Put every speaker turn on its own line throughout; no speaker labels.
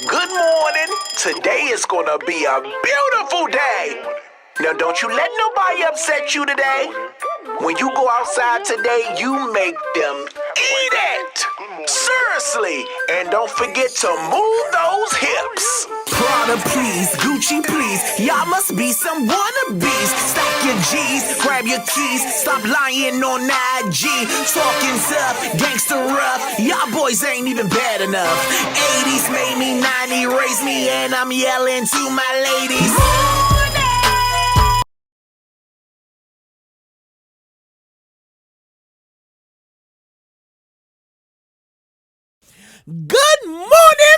Good morning. Today is gonna be a beautiful day. Now don't you let nobody upset you today. When you go outside today, you make them eat it. Seriously. And don't forget to move those hips. Prada please, Gucci please. Y'all must be some wannabes. Stack your G's, grab your keys. Stop lying on IG. Talking tough, gangster rough. Y'all boys ain't even bad enough. 80s made me, 90 raised me, and I'm yelling to my ladies. Good morning,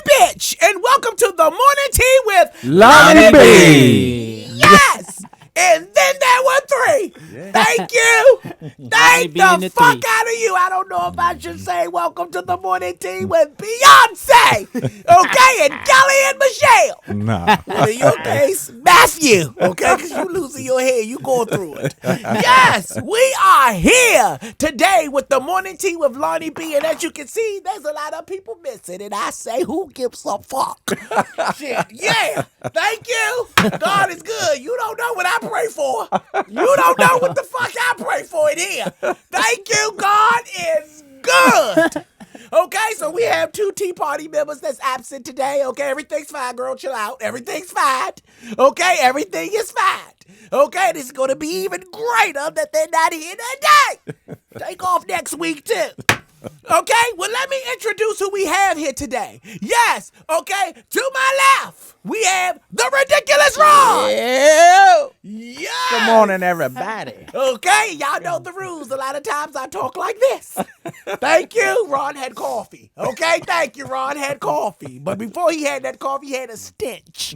bitch, and welcome to the morning tea with
Lonnie Bee.
Yes, and then there were three. Yeah. Thank you. Thank the fuck out of you. I don't know if I should say welcome to the morning tea with Beyonce, okay, and Kelly and Michelle.
Nah.
Well, in your case, Matthew, okay, because you losing your hair, you going through it. Yes, we are here today with the morning tea with Lonnie B, and as you can see, there's a lot of people missing, and I say, who gives a fuck? Shit, yeah, thank you. God is good. You don't know what I pray for. You don't know what the fuck I pray for in here. Thank you. God is good. Okay, so we have two Tea Party members that's absent today. Okay, everything's fine, girl. Chill out. Everything's fine. Okay, everything is fine. Okay, this is going to be even greater that they're not here today. Take off next week, too. Okay, well, let me introduce who we have here today. Yes, okay, to my left, we have the ridiculous Ron.
Yeah.
Yes.
Good morning, everybody.
Okay, y'all know the rules. A lot of times I talk like this. Thank you. Ron had coffee. Okay, thank you. Ron had coffee. But before he had that coffee, he had a stench.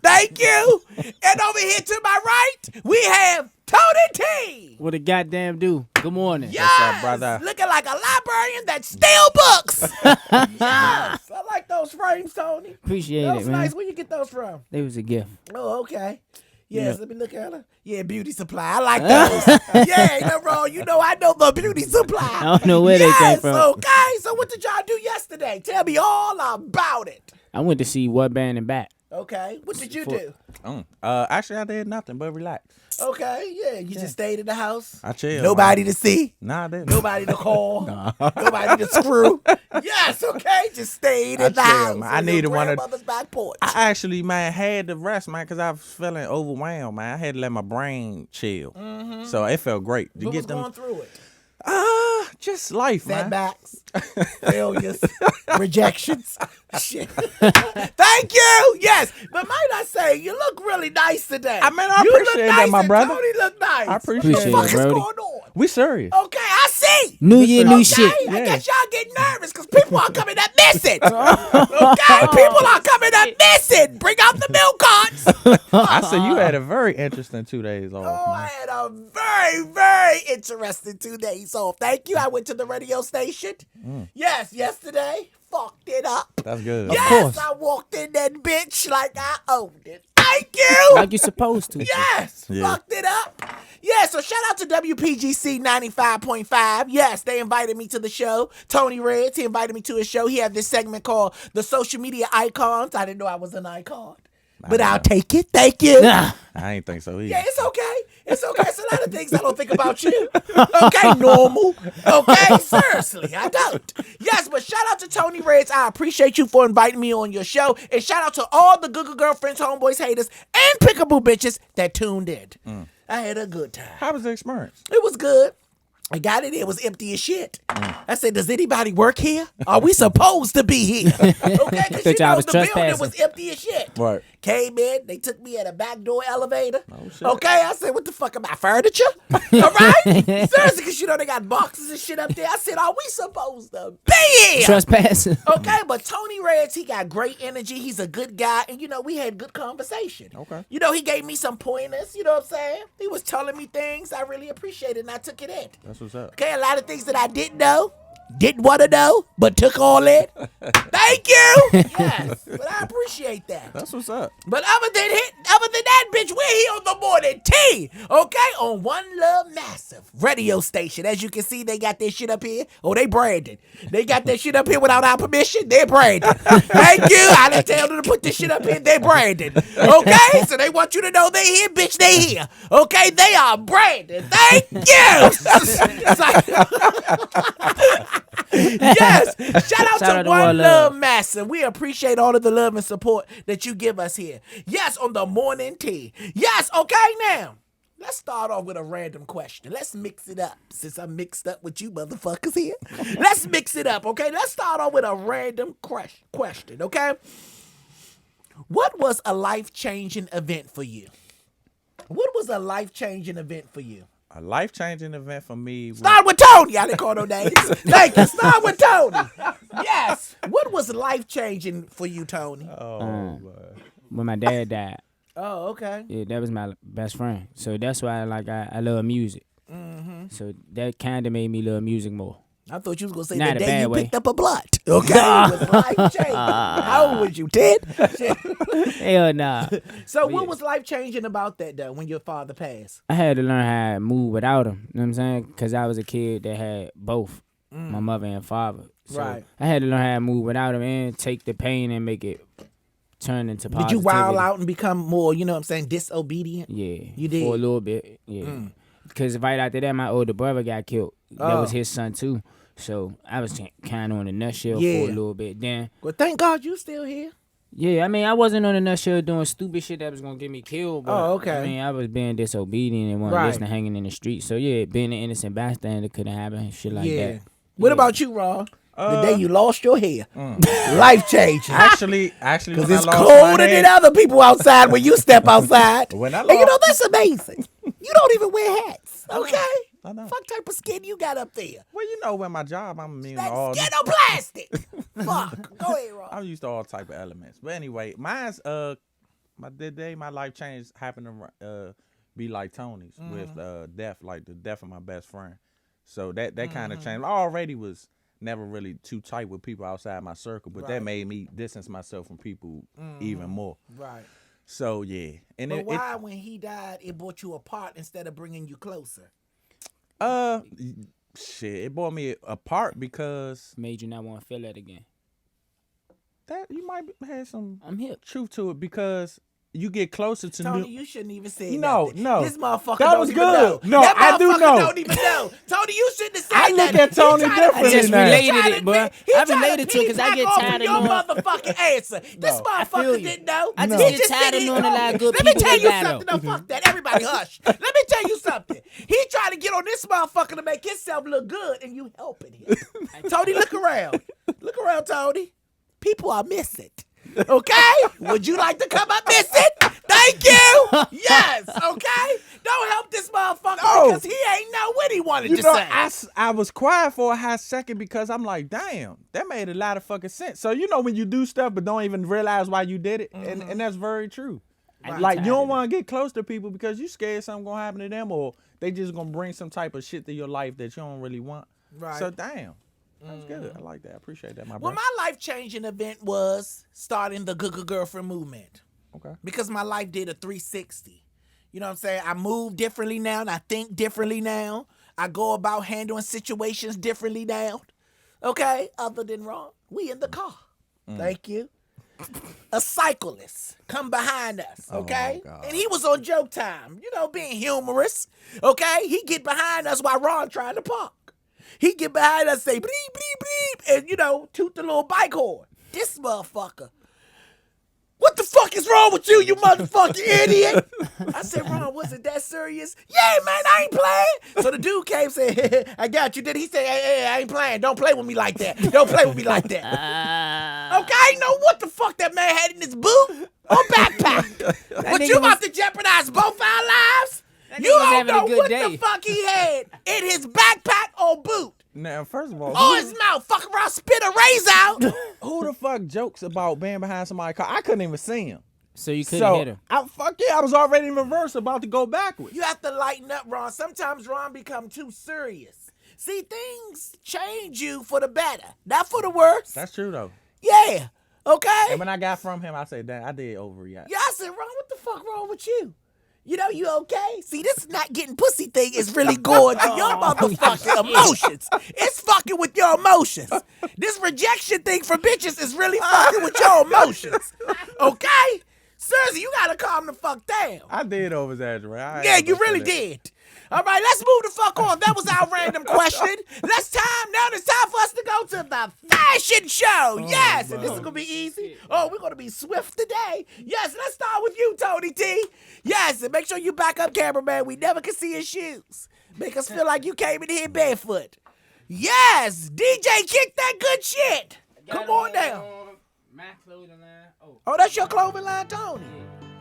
Thank you. And over here to my right, we have Tony T.
What a goddamn do. Good morning.
Yes.
What's up, brother?
Looking like a librarian that steal books. Yes. I like those frames, Tony.
Appreciate
Those
it, man.
nice. Where you get those from?
They was a gift.
Oh, okay. Yes,
Yeah.
let me look at her. Yeah, Beauty Supply. I like those. Yeah, ain't no wrong. You know I know the Beauty Supply.
I don't know where they came from.
Okay. So what did y'all do yesterday? Tell me all about it.
I went to see What Band and Back.
Okay. What did you do?
Actually, I did nothing but relax.
Okay. Yeah, you just stayed in the house.
I chilled.
Nobody to see.
Nah, I didn't.
Nobody to call. Nobody to screw. Yes, okay. Just stayed in the house.
Man. I needed one of
grandmother's back porch.
I actually, man, had to rest, man, because I was feeling overwhelmed, man. I had to let my brain chill. Mm-hmm. So it felt great.
What was going through it?
Just life, man.
Setbacks, failures, rejections. Shit. Thank you. Yes, but might I say, you look really nice today.
I mean, I
you
appreciate
look
that,
nice
my
and
brother.
Tony look nice.
I appreciate
What the
it,
fuck is
Brody.
going on?
We serious.
Okay, I see.
New year, new shit.
I guess y'all get nervous because people are coming up missing. Okay, people are coming up missing. Bring out the milk carts.
I said you had a very interesting 2 days off,
Oh, I
man.
had a very, very interesting 2 days off. Thank you. I went to the radio station. Yes, yesterday. Fucked it up.
That's good.
Yes,
course.
I walked in that bitch like I owned it. Thank you.
Like you're supposed to.
Yes,
Yeah.
fucked it up. Yeah, so shout out to WPGC 95.5. Yes, they invited me to the show. Tony Reds, he invited me to his show. He had this segment called The Social Media Icons. I didn't know I was an icon, but I'll take it. Thank you.
Nah.
I ain't think so either.
Yeah, it's okay. It's okay. It's a lot of things I don't think about you. Okay, normal. Okay, seriously, I don't. Yes, but shout out to Tony Reds. I appreciate you for inviting me on your show. And shout out to all the good girlfriends, homeboys, haters, and pickable bitches that tuned in. I had a good time.
How was the experience?
It was good. I got it. It was empty as shit. I said, does anybody work here? Are we supposed to be here? Okay, because you
Thought y'all
know
was
the building
trespassing.
was empty as shit.
Right.
Came in, they took me at a back door elevator.
Oh, shit.
Okay, I said, what the fuck am I, furniture? All right? Seriously, because you know they got boxes and shit up there. I said, are we supposed to be here?
Trespassing.
Okay, but Tony Reds, he got great energy. He's a good guy. And, you know, we had good conversation.
Okay.
You know, he gave me some pointers. You know what I'm saying? He was telling me things I really appreciated, and I took it in.
That's what's up.
Okay, a lot of things that I didn't know, Didn't want to know, but took all in. Thank you. Yes, but I appreciate that.
That's what's up.
But other than that, bitch, we're here on the morning tea, okay? On One Love Massive radio station. As you can see, they got their shit up here. Oh, they branded. They got that shit up here without our permission. They're branded. Thank you. I didn't tell them to put this shit up here. They're branded. Okay? So they want you to know they here, bitch, they here. Okay? They are branded. Thank you. Yes. Shout out to One Love Massive. We appreciate all of the love and support that you give us here. Yes, on the morning tea. Yes, okay, now. Let's start off with a random question. Let's mix it up. Since I'm mixed up with you motherfuckers here. Let's mix it up, okay? Let's start off with a random question, okay? What was a life-changing event for you? What was a life-changing event for you?
A life-changing event for me was...
Start with Tony. I didn't call no names. Thank you. Start with Tony. Yes. What was life-changing for you, Tony?
When my dad died.
Oh, okay.
Yeah, that was my best friend. So that's why I love music. Mm-hmm. So that kind of made me love music more.
I thought you was going to say
Not
the
a
day
bad
you
way.
picked up a blunt. Okay? It was life-changing. How old was you, 10?
Hell nah.
So what was life-changing about that, though, when your father passed?
I had to learn how to move without him. You know what I'm saying? Because I was a kid that had both, my mother and father. So
Right.
I had to learn how to move without him and take the pain and make it turn into
Did
positivity.
you wild out and become more, you know what I'm saying, disobedient?
Yeah.
You did?
For a little bit, yeah. Because right after that, my older brother got killed. That was his son, too. So I was kind of on the nutshell for a little bit. Then,
Well, thank God you still here.
yeah, I mean, I wasn't on the nutshell doing stupid shit that was going to get me killed. But,
Oh, okay.
I mean, I was being disobedient and wasn't
Right.
listening, hanging in the street. So, yeah, being an innocent bystander could have happened, shit like that.
What
Yeah.
about you, Ron? The day you lost your hair. Life changing.
Actually,
Because
when I
it's
lost
colder
my
than
hair,
other people outside when you step outside.
When I
And you know,
lost-
that's amazing. You don't even wear hats. Okay?
I know.
Fuck type of skin you got up there.
Well, you know, with my job, I'm immune to all.
That's skin or plastic. Fuck. Go ahead, Ron.
I'm used to all type of elements. But anyway, mine's the day my life changed happened to be like Tony's with death, like the death of my best friend. So that kind of changed. I already was never really too tight with people outside my circle, but that made me distance myself from people even more.
Right.
So yeah, and
But why, when he died, it brought you apart instead of bringing you closer?
Shit, it brought me apart because
Made you not want to feel that again.
that you might have some
I'm here.
truth to it because you get closer to
Tony,
new.
you shouldn't even say
No,
nothing.
no.
This motherfucker
That
don't
was
even
good.
know.
No,
that
I do
motherfucker
know.
don't even know. Tony, you shouldn't have said
I look
nothing.
at Tony
He tryna
differently
I just
now.
related it, bro. I related to it because I get tired of
your
knowing.
motherfucking answer. This
feel
motherfucker
you.
didn't know.
I just
He
get tired
said
of
he
knowing a
told
lot of
me.
good
Let me
people
tell you
that
something.
battle.
No, fuck that. Everybody hush. Let me tell you something. He trying to get on this motherfucker to make himself look good, and you helping him. Tony, look around. Look around, Tony. People are missing. Okay? Would you like to come up missing? Thank you. Yes. Okay? Don't help this motherfucker because he ain't know what he wanted
You
to
know,
say.
I was quiet for a hot second because I'm like, damn, that made a lot of fucking sense. So you know when you do stuff but don't even realize why you did it, and that's very true.
Right.
Like you don't want to get close to people because you scared something gonna happen to them or they just gonna bring some type of shit to your life that you don't really want.
Right.
So damn, that's good. I like that. I appreciate that, my
Well,
brother.
my life-changing event was starting the Good Girlfriend movement.
Okay.
Because my life did a 360. You know what I'm saying? I move differently now and I think differently now. I go about handling situations differently now. Okay? Other than wrong, we in the car. Thank you. A cyclist come behind us, okay?
God.
And he was on joke time, you know, being humorous, okay? He get behind us while Ron trying to park. He get behind us, say bleep, bleep, bleep, and, you know, toot the little bike horn. This motherfucker. What the fuck is wrong with you motherfucking idiot? I said, Ron, was it that serious? Yeah, man, I ain't playing. So the dude came and said, I got you. Then he said, hey, I ain't playing. Don't play with me like that. Don't play with me like that. Okay, I know what the fuck that man had in his boot or backpack. But
nigga
you about
was-
to jeopardize both our lives?
That
You
nigga was
don't
having a
know
good
what
day.
the fuck he had in his backpack or boot.
Now, first of all,
Or his mouth. Fuck around, spit a razor out.
who the fuck jokes about being behind somebody's car? I couldn't even see him.
So you couldn't hit him.
I was already in reverse, about to go backwards.
You have to lighten up, Ron. Sometimes Ron become too serious. See, things change you for the better, not for the worse.
That's true though.
Yeah. Okay.
And when I got from him, I said, "Damn, I did overreact."
Yeah, I said, Ron, what the fuck wrong with you? You know, you okay? See, this not getting pussy thing is really going to your motherfucking emotions. It's fucking with your emotions. This rejection thing for bitches is really fucking with your emotions. Okay? Seriously, you gotta calm the fuck down.
I did over exaggerate.
Yeah, you really did. All right, let's move the fuck on. That was our random question. Now it's time for us to go to the fashion show. Yes, and this is gonna be easy. Oh, we're gonna be swift today. Yes, let's start with you, Tony T. Yes, and make sure you back up, cameraman. We never can see his shoes. Make us feel like you came in here barefoot. Yes, DJ, kick that good shit. Come on down.
My clothing line.
Oh, that's your clothing line, Tony.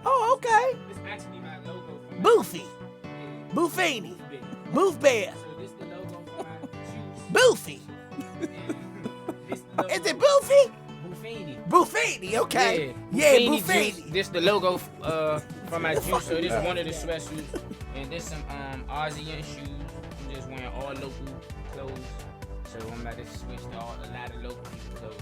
Oh, okay.
It's actually my logo.
Boofy. Buffini. Boof Bear.
So this the logo for my shoes.
Boofy.
This
Is it Boofy?
Buffini.
Buffini, okay. Yeah,
Buffini.
Buffini.
This the logo for my juice. So this is one of the sweatsuits, and this some ASEAN shoes. I'm just wearing all local clothes. So I'm about to switch to a lot of local people clothes.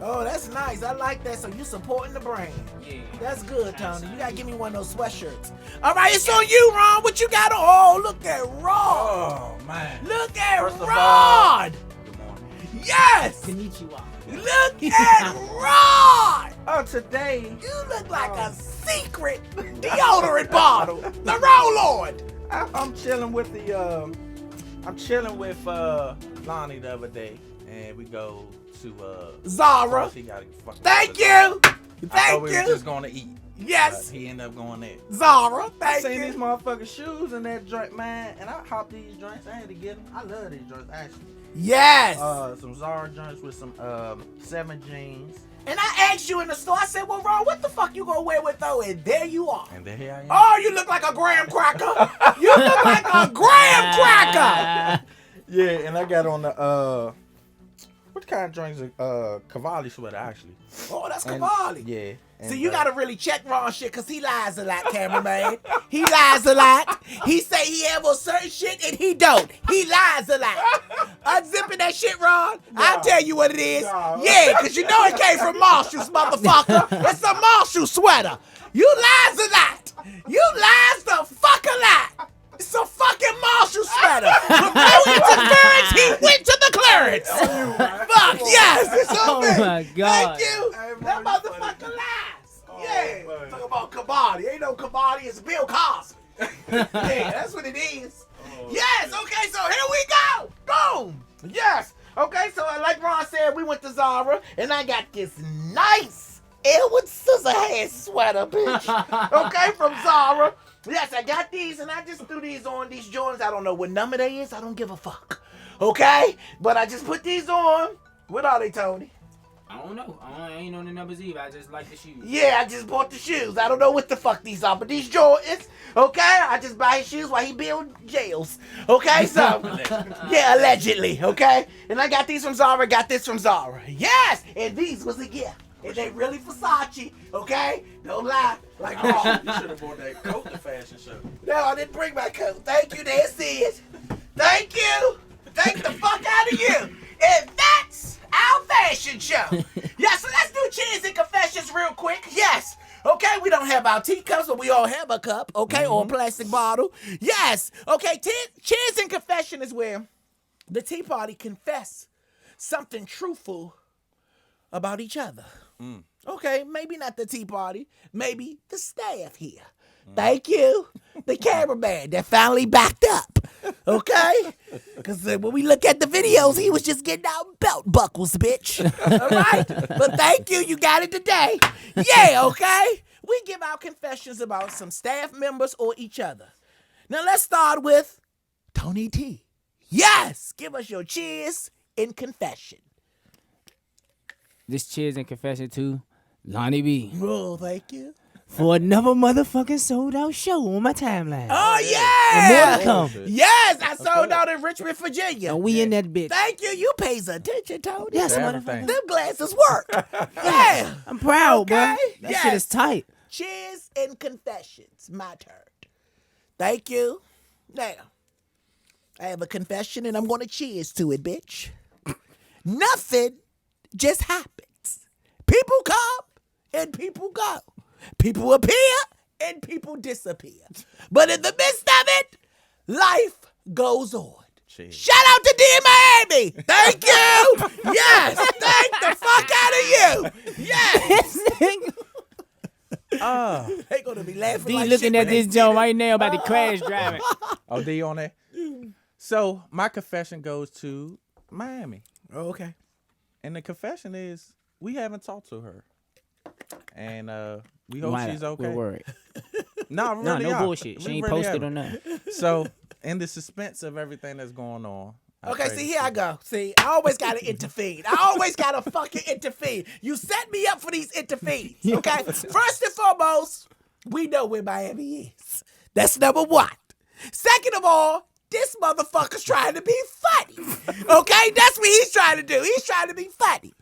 Oh, that's nice. I like that. So you supporting the brand.
Yeah.
That's good, Tony. You gotta give me one of those sweatshirts. All right, it's on you, Ron. What you got on? Oh, look at Rod.
Oh man.
Look at
First of
Rod.
Good morning.
Yes.
Konnichiwa.
Look at Rod.
Oh, today
You look like a secret deodorant bottle. The Roll-On.
I'm chilling with the Lonnie the other day, and we go to
Zara.
She gotta fucking
Thank you.
I thought
Thank
we
you.
were just gonna eat.
Yes.
He ended up going there.
Zara.
I
Thank
seen these
you.
motherfucking shoes in that joint, man, and I hopped these joints. I had to get them. I love these joints, actually.
Yes.
Some Zara joints with some 7 jeans.
And I asked you in the store, I said, well, Ron, what the fuck you gonna wear with those? And there you are.
And there I am.
Oh, you look like a graham cracker. You look like a graham cracker.
Yeah, and I got on the what kind of joints? Cavalli sweater, actually.
Oh, that's
And-
Cavalli.
Yeah. And,
See, you gotta really check Ron shit, cause he lies a lot, cameraman. He lies a lot. He say he have a certain shit and he don't. He lies a lot. Unzipping that shit, Ron, I'll tell you what it is.
No.
Yeah, cause you know it came from Marshall's, motherfucker. It's a Marshall sweater. You lies a lot. You lies the fuck a lot. It's a fucking Marshall sweater. With no interference, he went to the clearance. Fuck, yes, it's on
Oh
me.
my God.
Thank you. That motherfucker lies. Yeah.
man.
Talk about Kabaddi. Ain't no Kabaddi, it's Bill Cosby. Yeah, that's what it is. Yes, okay, so here we go. Boom. Yes. Okay, so like Ron said, we went to Zara, and I got this nice Edward Scissorhands sweater, bitch. Okay, from Zara. Yes, I got these, and I just threw these on, these Jordans. I don't know what number they is. I don't give a fuck. Okay? But I just put these on. What are they, Tony?
I don't know. I ain't on the numbers either. I just like the shoes.
Yeah, I just bought the shoes. I don't know what the fuck these are, but these Jordans, okay? I just buy his shoes while he build jails. Okay, so, yeah, allegedly, okay? And I got these from Zara, got this from Zara. Yes, and these was a gift. And they really Versace, okay? Don't lie. Like, oh,
You should have bought that coat to fashion show.
no, I didn't bring my coat. Thank you, there it is. Thank you. Thank the fuck out of you. And that's our fashion show. Yeah, so let's do cheers and confessions real quick. Yes. Okay, we don't have our teacups, but we all have a cup, okay, or a plastic bottle. Yes. Okay, cheers and confession is where the tea party confess something truthful about each other. Okay, maybe not the tea party, maybe the staff here. Thank you. The cameraman that finally backed up. Okay? Because when we look at the videos, he was just getting out belt buckles, bitch. All right? But thank you. You got it today. Yeah, okay? We give out confessions about some staff members or each other. Now, let's start with Tony T. Yes! Give us your cheers in confession.
This cheers and confession to Lonnie B.
Oh, thank you.
For another motherfucking sold out show on my timeline.
Oh,
And
yeah!
more to come.
Yes, I sold out in Richmond, Virginia.
And we in that bitch.
Thank you. You pays attention, Tony.
Yes,
Everything.
motherfucker.
Them glasses work. Yeah.
I'm proud,
Okay,
bro. That
yes.
shit is tight.
Cheers and confessions. My turn. Thank you. Now, I have a confession, and I'm going to cheers to it, bitch. Nothing just happens. People come and people go. People appear and people disappear. But in the midst of it, life goes on.
Cheers.
Shout out to Dee in Miami. Thank you. Yes. Thank the fuck out of you. Yes. They gonna be laughing.
D
like
looking
shit
at
when they
this
see
joint right now about to crash driving.
Oh, D on there? So my confession goes to Miami.
Oh, okay.
And the confession is we haven't talked to her. And we hope
Why
she's
not?
okay.
We're worried.
No,
No,
really
no
are.
bullshit. She
We
ain't
really
posted
haven't.
on that.
So in the suspense of everything that's going on.
Okay, see, here I go. See, I always got to intervene. I always got to fucking intervene. You set me up for these intervenes, okay? First and foremost, we know where Miami is. That's number one. Second of all, this motherfucker's trying to be funny, okay? That's what he's trying to do. He's trying to be funny,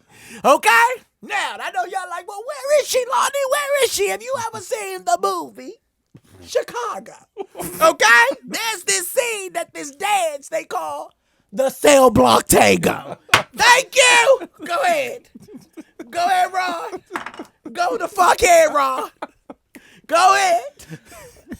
okay? Now, I know y'all like, well, where is she, Lonnie? Where is she? Have you ever seen the movie Chicago? Okay? There's this scene that this dance they call the cell block tango. Thank you. Go ahead. Go ahead, Ron. Go the fuck ahead, Ron. Go ahead.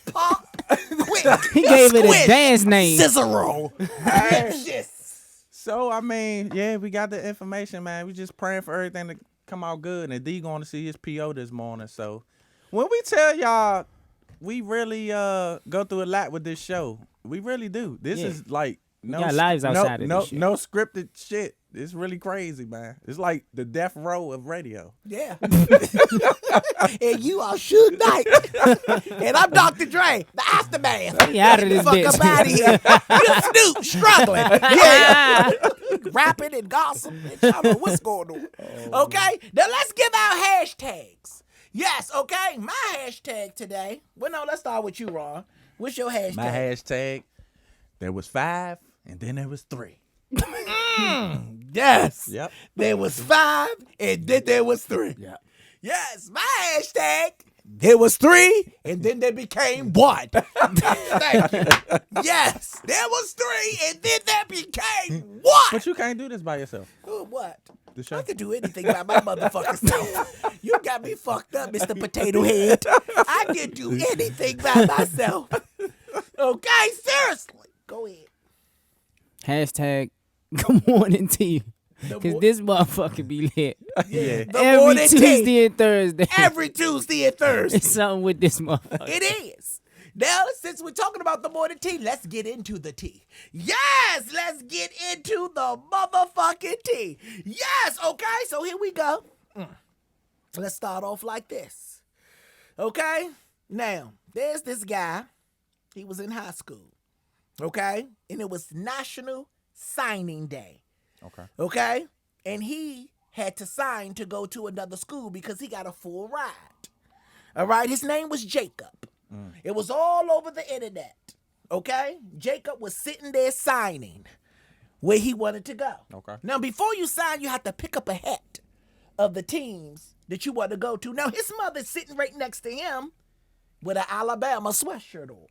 Pop. Quick.
He gave it a
Squish.
dance name.
Scissor roll. Yes.
So I mean, yeah, we got the information, man. We just praying for everything to come out good. And D going to see his PO this morning. So when we tell y'all, we really go through a lot with this show. We really do. This is like
got lives outside of this shit.
no scripted shit. It's really crazy, man. It's like the death row of radio.
Yeah. And you are Suge Knight. And I'm Dr. Dre, the aftermath.
He out of this
Fuck
bitch.
up out of here. You're Snoop struggling. Yeah. Rapping and gossip. I don't know what's going on. Okay? Now let's give out hashtags. Yes, okay? My hashtag today. Well, no, let's start with you, Ron. What's your hashtag?
My hashtag, there was 5 and then there was 3.
Yes.
Yep.
There was 5 and then there was 3.
Yeah.
Yes, my hashtag, there was 3 and then there became 1. Thank you. Yes, there was 3 and then there became 1.
But you can't do this by yourself.
Oh, what?
The show.
I could do anything by my motherfucking self. You got me fucked up, Mr. Potato Head. I can do anything by myself. Okay, seriously. Go ahead.
Hashtag good morning to you. Because this motherfucker be lit.
Yeah.
The
Every
morning tea.
Tuesday and Thursday.
Every Tuesday and Thursday.
It's something with this motherfucker.
It is. Now, since we're talking about the morning tea, let's get into the tea. Yes, let's get into the motherfucking tea. Yes, okay, so here we go. Let's start off like this. Okay? Now, there's this guy. He was in high school. Okay? And it was National Signing Day.
Okay.
Okay? And he had to sign to go to another school because he got a full ride. All right? His name was Jacob. It was all over the internet. Okay? Jacob was sitting there signing where he wanted to go.
Okay.
Now, before you sign, you have to pick up a hat of the teams that you want to go to. Now, his mother's sitting right next to him with an Alabama sweatshirt on.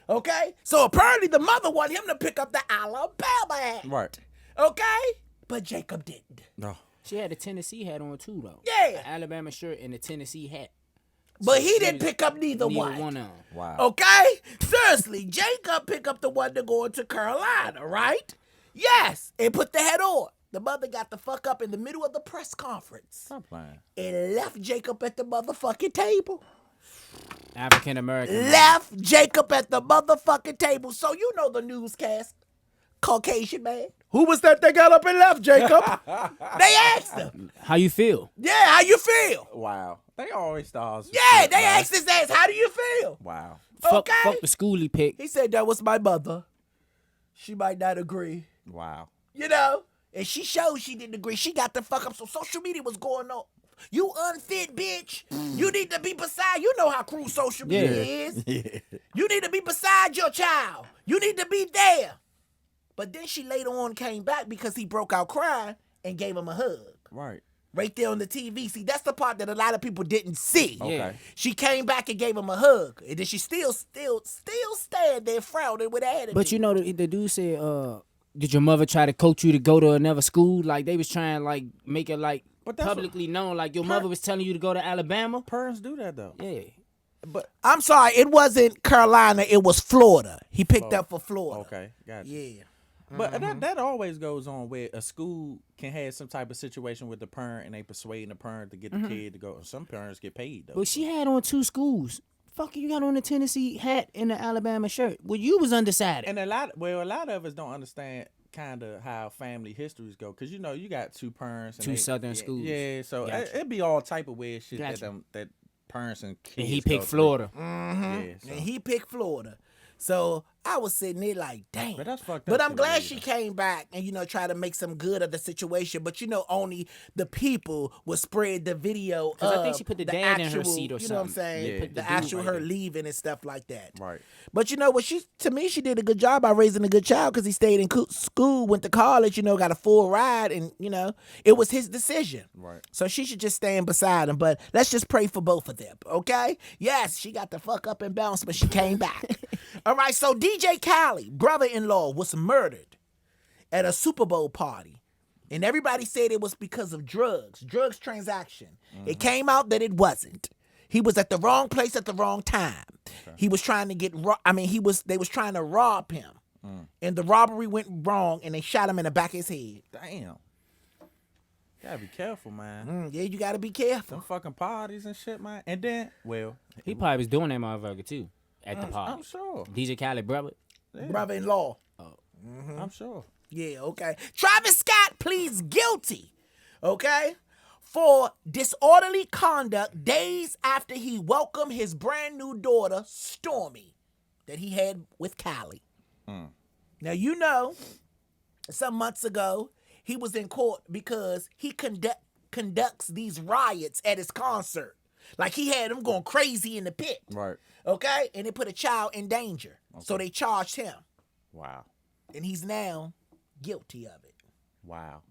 Okay? So apparently the mother wanted him to pick up the Alabama hat.
Right.
Okay? But Jacob didn't.
No.
She had a Tennessee hat on too, though.
Yeah.
An Alabama shirt and a Tennessee hat.
But he didn't pick up neither
Neither
one.
one of them.
Wow.
Okay? Seriously, Jacob picked up the one to go to Carolina, right? Yes, and put the hat on. The mother got the fuck up in the middle of the press conference
Stop playing.
and left Jacob at the motherfucking table.
African American.
Left Jacob at the motherfucking table. So you know the newscast. Caucasian man. Who was that got up and left, Jacob? They asked him.
How you feel?
Yeah, how you feel?
Wow. They always stars.
Yeah, they asked his ass, how do you feel?
Wow.
Fuck
Okay.
the school he picked.
He said that was my mother. She might not agree.
Wow.
You know? And she showed she didn't agree. She got the fuck up. So social media was going on. You unfit bitch. You need to be beside. You know how cruel social media is.
Yeah.
You need to be beside your child. You need to be there. But then she later on came back because he broke out crying and gave him a hug.
Right.
right there on the TV. See, that's the part that a lot of people didn't see.
Okay.
She came back and gave him a hug, and then she still stand there frowning with attitude.
But you know, the dude said, did your mother try to coach you to go to another school? Like, they was trying to, like, make it, like,
But that's
publicly known. Like, your mother was telling you to go to Alabama?
Parents do that though.
Yeah.
But
I'm sorry, it wasn't Carolina, it was Florida. He picked up for Florida.
okay, gotcha.
Yeah.
But that always goes on where a school can have some type of situation with the parent and they persuading the parent to get the kid to go. Some parents get paid though.
But she had on 2 schools. Fuck, you got on the Tennessee hat and the Alabama shirt. Well, you was undecided.
And a lot of us don't understand kind of how family histories go, because you know you got 2 parents, and
2 southern schools.
Yeah, so
Gotcha.
it'd be all type of weird shit
Gotcha.
that parents and kids.
And he
go
picked
through.
Florida.
Yeah, so.
And he picked Florida. So I was sitting there like, damn.
But that's fucked up.
But I'm
to
glad
me,
she
though.
came back and, try to make some good of the situation. But, only the people would spread the video of
'Cause I think she put the dad in her
actual,
seat or
you know what I'm
something.
saying?
Yeah. Put
the
The
dude
actual
right
her
there.
leaving and stuff like that.
Right.
But you know what? To me, she did a good job by raising a good child because he stayed in school, went to college, got a full ride, and it was his decision.
Right.
So she should just stand beside him. But let's just pray for both of them, okay? Yes, she got the fuck up and bounce, but she came back. All right. So DJ Khaled, brother-in-law, was murdered at a Super Bowl party. And everybody said it was because of drugs transaction. It came out that it wasn't. He was at the wrong place at the wrong time. Okay. He was trying to they was trying to rob him. And the robbery went wrong and they shot him in the back of his head.
Damn. Gotta be careful, man.
Yeah, you gotta be careful.
Some fucking parties and shit, man. And then,
He probably was doing that motherfucker, too, at the party.
I'm sure.
DJ Khaled, brother.
Yeah,
Brother-in-law.
I'm sure.
Yeah, okay. Travis Scott pleads guilty, okay, for disorderly conduct days after he welcomed his brand new daughter, Stormy, that he had with Kylie. Now, some months ago, he was in court because he conducts these riots at his concert. Like, he had them going crazy in the pit.
Right.
Okay? And they put a child in danger. Okay. So they charged him.
Wow.
And he's now guilty of it.
Wow.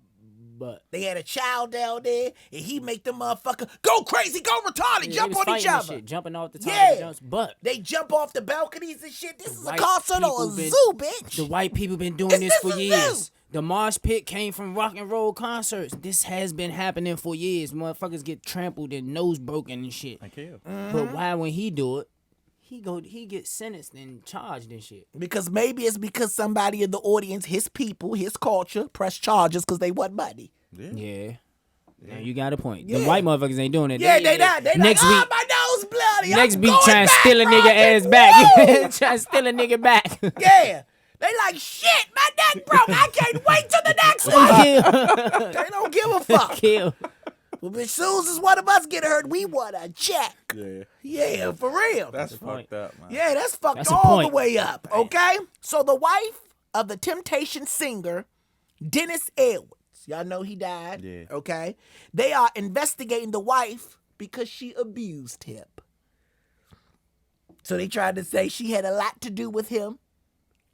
But
they had a child down there, and he make them motherfucker go crazy, go retarded, jump on each other.
Shit, jumping off the top of the jumps. But
they jump off the balconies and shit. This is a concert or a zoo, bitch.
The white people been doing this for years. The mosh pit came from rock and roll concerts. This has been happening for years. Motherfuckers get trampled and nose broken and shit.
I kill.
But why when he do it, he gets sentenced and charged and shit?
Because maybe it's because somebody in the audience, his people, his culture, press charges because they want money.
Yeah. Now you got a point. The white motherfuckers ain't doing it.
Yeah, they not. They
next
like,
week,
my nose bloody.
Next
I'm
beat
going
trying to
back,
steal a nigga ass back. Trying to steal a nigga back.
Yeah. They like, shit, my neck broke. I can't wait till the next one. They don't give a fuck.
Kill.
Well, as soon as one of us get hurt, we want a check.
Yeah.
Yeah, for real.
That's fucked up, man.
Yeah, that's fucked
That's a
all the
point.
way up, okay? So the wife of the Temptation singer, Dennis Edwards, y'all know he died, okay? They are investigating the wife because she abused him. So they tried to say she had a lot to do with him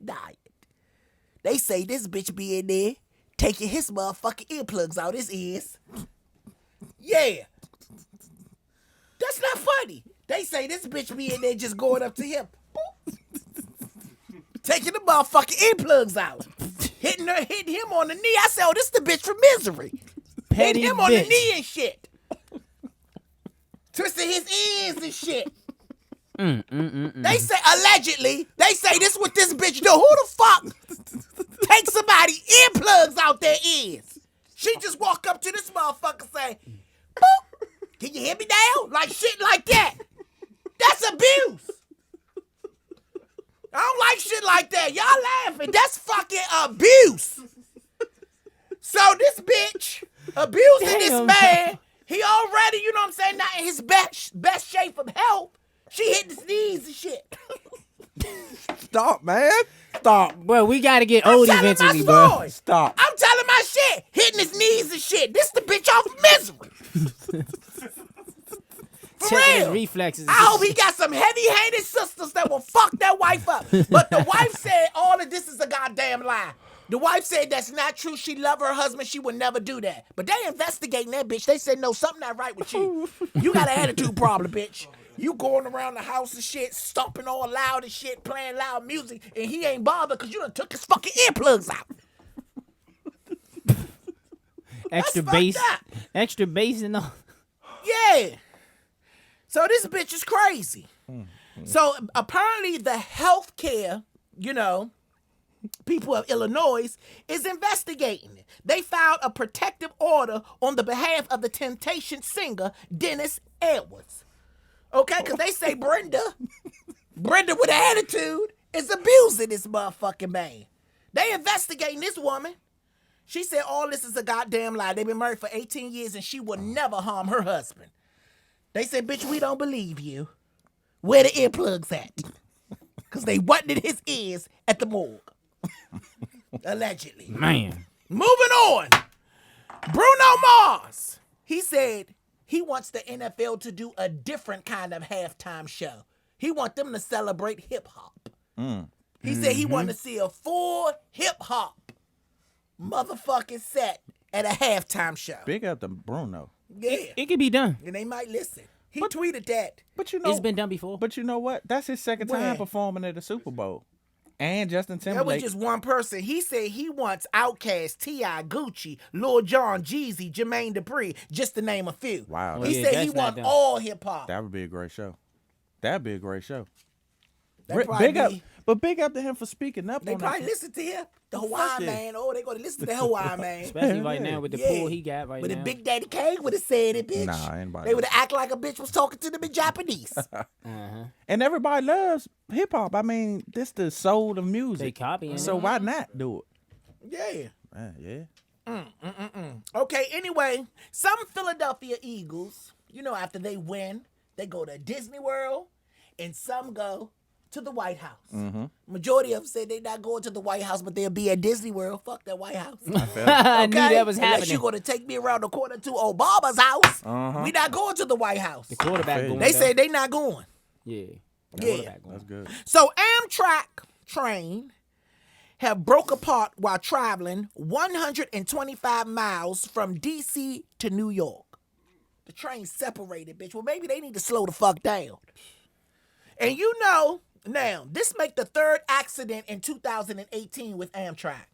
dying. They say this bitch be in there taking his motherfucking earplugs out his ears. Yeah. That's not funny. They say this bitch be in there just going up to him. Taking the motherfucking earplugs out. Hitting him on the knee. I said, oh, this the bitch from Misery.
Petty
Hitting him
bitch.
on the knee and shit. Twisting his ears and shit. They say, allegedly, they say this what this bitch do. Who the fuck take somebody earplugs out their ears? She just walk up to this motherfucker and say, boop, can you hear me now? Like shit like that. That's abuse. I don't like shit like that. Y'all laughing. That's fucking abuse. So this bitch abusing this man. He already, you know what I'm saying, not in his best shape of health. She hit his knees and shit.
Stop, man.
Stop.
Bro, we gotta get old eventually,
my
bro.
story.
Stop.
I'm telling my shit. Hitting his knees and shit. This the bitch off Misery. For
Checking his
real.
reflexes.
I hope he got some heavy-handed sisters that will fuck that wife up. But the wife said all of this is a goddamn lie. The wife said that's not true. She love her husband. She would never do that. But they investigating that bitch. They said, no, something not right with you. You got an attitude problem, bitch. You going around the house and shit, stomping all loud and shit, playing loud music, and he ain't bothered because you done took his fucking earplugs out.
Extra bass and all.
Yeah. So this bitch is crazy. So apparently the healthcare, people of Illinois is investigating it. They filed a protective order on the behalf of the Temptation singer, Dennis Edwards. Okay, because they say Brenda with an attitude is abusing this motherfucking man. They investigating this woman. She said all this is a goddamn lie. They've been married for 18 years and she would never harm her husband. They said, bitch, we don't believe you. Where the earplugs at? Because they wasn't in his ears at the morgue. Allegedly.
Man.
Moving on. Bruno Mars. He said he wants the NFL to do a different kind of halftime show. He wants them to celebrate hip-hop. He said he wanted to see a full hip-hop motherfucking set at a halftime show.
Big up to Bruno.
Yeah.
It could be done.
And they might listen. He tweeted that.
But you know,
It's been done before.
But you know what? That's his second time
Where?
performing at the Super Bowl. And Justin
That was
Timberlake.
just one person. He said he wants Outkast, T.I., Gucci, Lil Jon, Jeezy, Jermaine Dupri, just to name a few.
Wow.
He
yeah,
said he
that's not
wants
done.
all hip-hop.
That would be a great show. That'd be a great show.
That'd probably
Big up,
be-
but big up to him for speaking up
They
on
probably
that.
listen to him. The Hawaiian
yeah.
man. Oh, they going to listen to the Hawaiian man.
Especially right now with the
Yeah.
pull he got right
But
now.
if Big Daddy Kane would have said it, bitch.
Nah, anybody.
They would have acted like a bitch was talking to them in Japanese.
And everybody loves hip hop. I mean, this the soul of music.
They copying
So
it.
why not do
Yeah.
it? Yeah.
Okay, anyway, some Philadelphia Eagles, after they win, they go to Disney World, and some go to the White House. Majority of them said they're not going to the White House, but they'll be at Disney World. Fuck that White House.
I knew that was
Unless
happening.
you're going to take me around the corner to Obama's house, we not going to the White House.
The quarterback going
They
though.
said they not going.
Yeah. The
Yeah.
quarterback going.
That's good.
So Amtrak train have broke apart while traveling 125 miles from D.C. to New York. The train separated, bitch. Well, maybe they need to slow the fuck down. And now, this make the third accident in 2018 with Amtrak.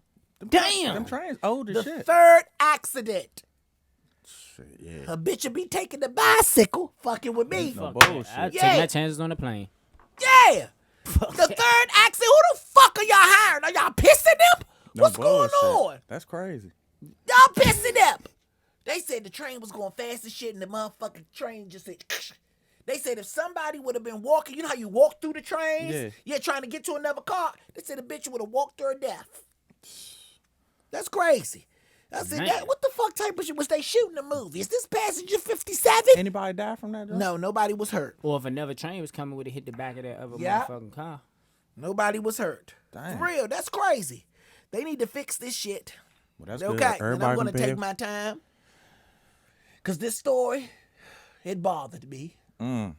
Damn.
Them trains old as
The
shit.
third accident.
Shit, yeah.
A bitch will be taking the bicycle, fucking with me.
No
Fuck that.
bullshit.
I'd
Yeah.
take my chances on the plane.
Yeah. The third accident. Who the fuck are y'all hiring? Are y'all pissing them?
No
What's going
bullshit.
on?
That's crazy.
Y'all pissing them. They said the train was going fast as shit, and the motherfucking train just said. They said if somebody would have been walking, you know how you walk through the trains?
Yeah.
Trying to get to another car. They said the bitch would have walked to her death. That's crazy. I said,
Man.
what the fuck type of shit was they shooting the movie? Is this Passenger 57?
Anybody die from that? Though?
No, nobody was hurt.
Or if another train was coming, would have hit the back of that other
Yeah.
motherfucking car.
Nobody was hurt.
Damn.
For real, that's crazy. They need to fix this shit.
Well, that's
Okay,
good.
and I'm
Everybody
going to
prepare.
take my time. Because this story, it bothered me.
I know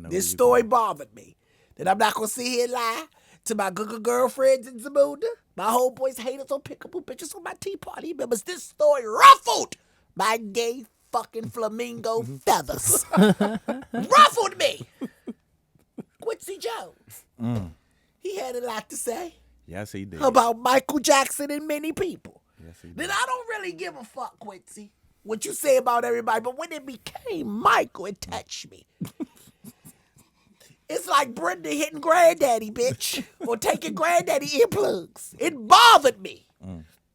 where
This
you
story
going.
bothered me. That I'm not going to sit here and lie to my good girlfriends in Zamunda, my homeboys, haters on pickable pictures on my Tea Party members. This story ruffled my gay fucking flamingo feathers. Ruffled me. Quincy Jones. He had a lot to say
Yes, he did.
about Michael Jackson and many people.
Yes, he did.
Then I don't really give a fuck, Quincy, what you say about everybody, but when it became Michael, it touched me. It's like Brenda hitting granddaddy, bitch, or taking granddaddy earplugs. It bothered me.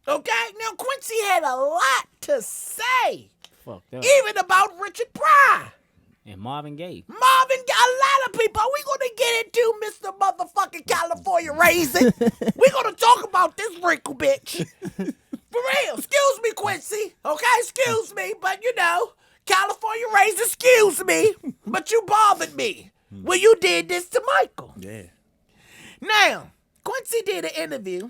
Okay? Now, Quincy had a lot to say,
Fucked up.
even about Richard Pryor.
And Marvin Gaye.
Marvin got a lot of people. We gonna get into Mr. Motherfucking California Raisin. We gonna talk about this wrinkle, bitch. For real. Excuse me, Quincy. Okay, excuse me, but California Raisin, excuse me, but you bothered me when you did this to Michael.
Yeah.
Now, Quincy did an interview,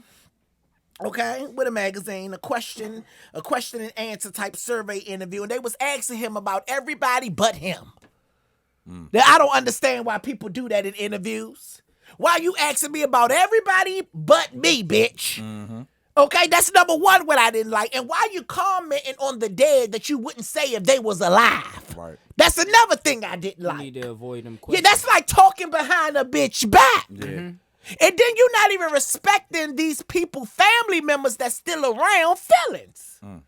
okay, with a magazine, a question and answer type survey interview, and they was asking him about everybody but him. Now, I don't understand why people do that in interviews. Why you asking me about everybody but me, bitch? Okay, that's number one what I didn't like. And why you commenting on the dead that you wouldn't say if they was alive?
Right.
That's another thing I didn't
You
like.
need to avoid them
Yeah,
questions.
that's like talking behind a bitch back.
Yeah.
And then you're not even respecting these people, family members that's still around, feelings.
Or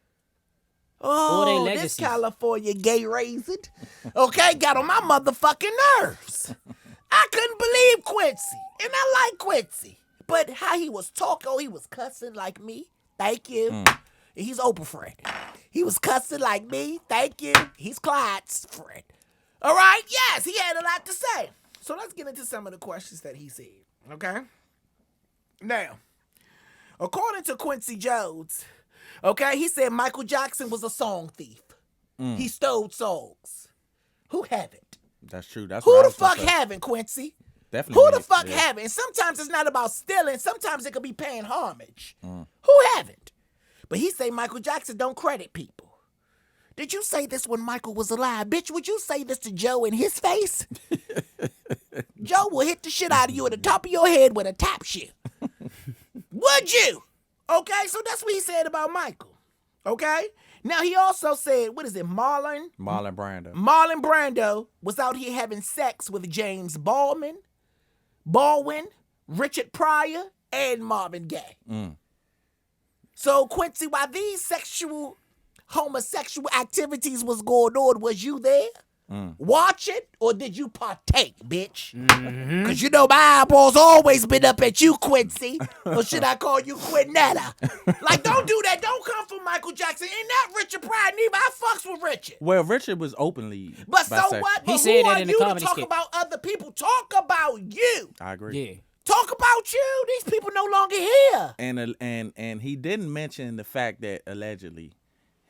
Oh,
they
this
legacies.
California gay raising, okay, got on my motherfucking nerves. I couldn't believe Quincy, and I like Quincy. But how he was talking, he was cussing like me. Thank you. He's Oprah friend. He was cussing like me. Thank you. He's Clyde's friend. All right? Yes, he had a lot to say. So let's get into some of the questions that he said. Okay? Now, according to Quincy Jones, okay, he said Michael Jackson was a song thief. He stole songs. Who haven't?
That's true. That's
Who
what I
the
was gonna
fuck
say.
haven't, Quincy?
Definitely.
Who the fuck
yeah.
haven't? And sometimes it's not about stealing. Sometimes it could be paying homage. Who haven't? But he say Michael Jackson don't credit people. Did you say this when Michael was alive? Bitch, would you say this to Joe in his face? Joe will hit the shit out of you at the top of your head with a tap shoe. Would you? Okay, so that's what he said about Michael. Okay? Now he also said, what is it, Marlon Brando was out here having sex with James Baldwin, Richard Pryor, and Marvin Gaye. So Quincy, while these homosexual activities was going on, was you there? Watch it, or did you partake, bitch? Because you know my eyeballs always been up at you, Quincy. Or should I call you Quinetta? Like, don't do that. Don't come for Michael Jackson. And not Richard Pryor neither. I fucks with Richard.
Well, Richard was openly.
But so
bisexual.
what?
He
But
said
who
that
are
in the
you to
comedy
talk
skit.
about other people? Talk about you.
I agree.
Yeah.
Talk about you. These people no longer here.
And he didn't mention the fact that allegedly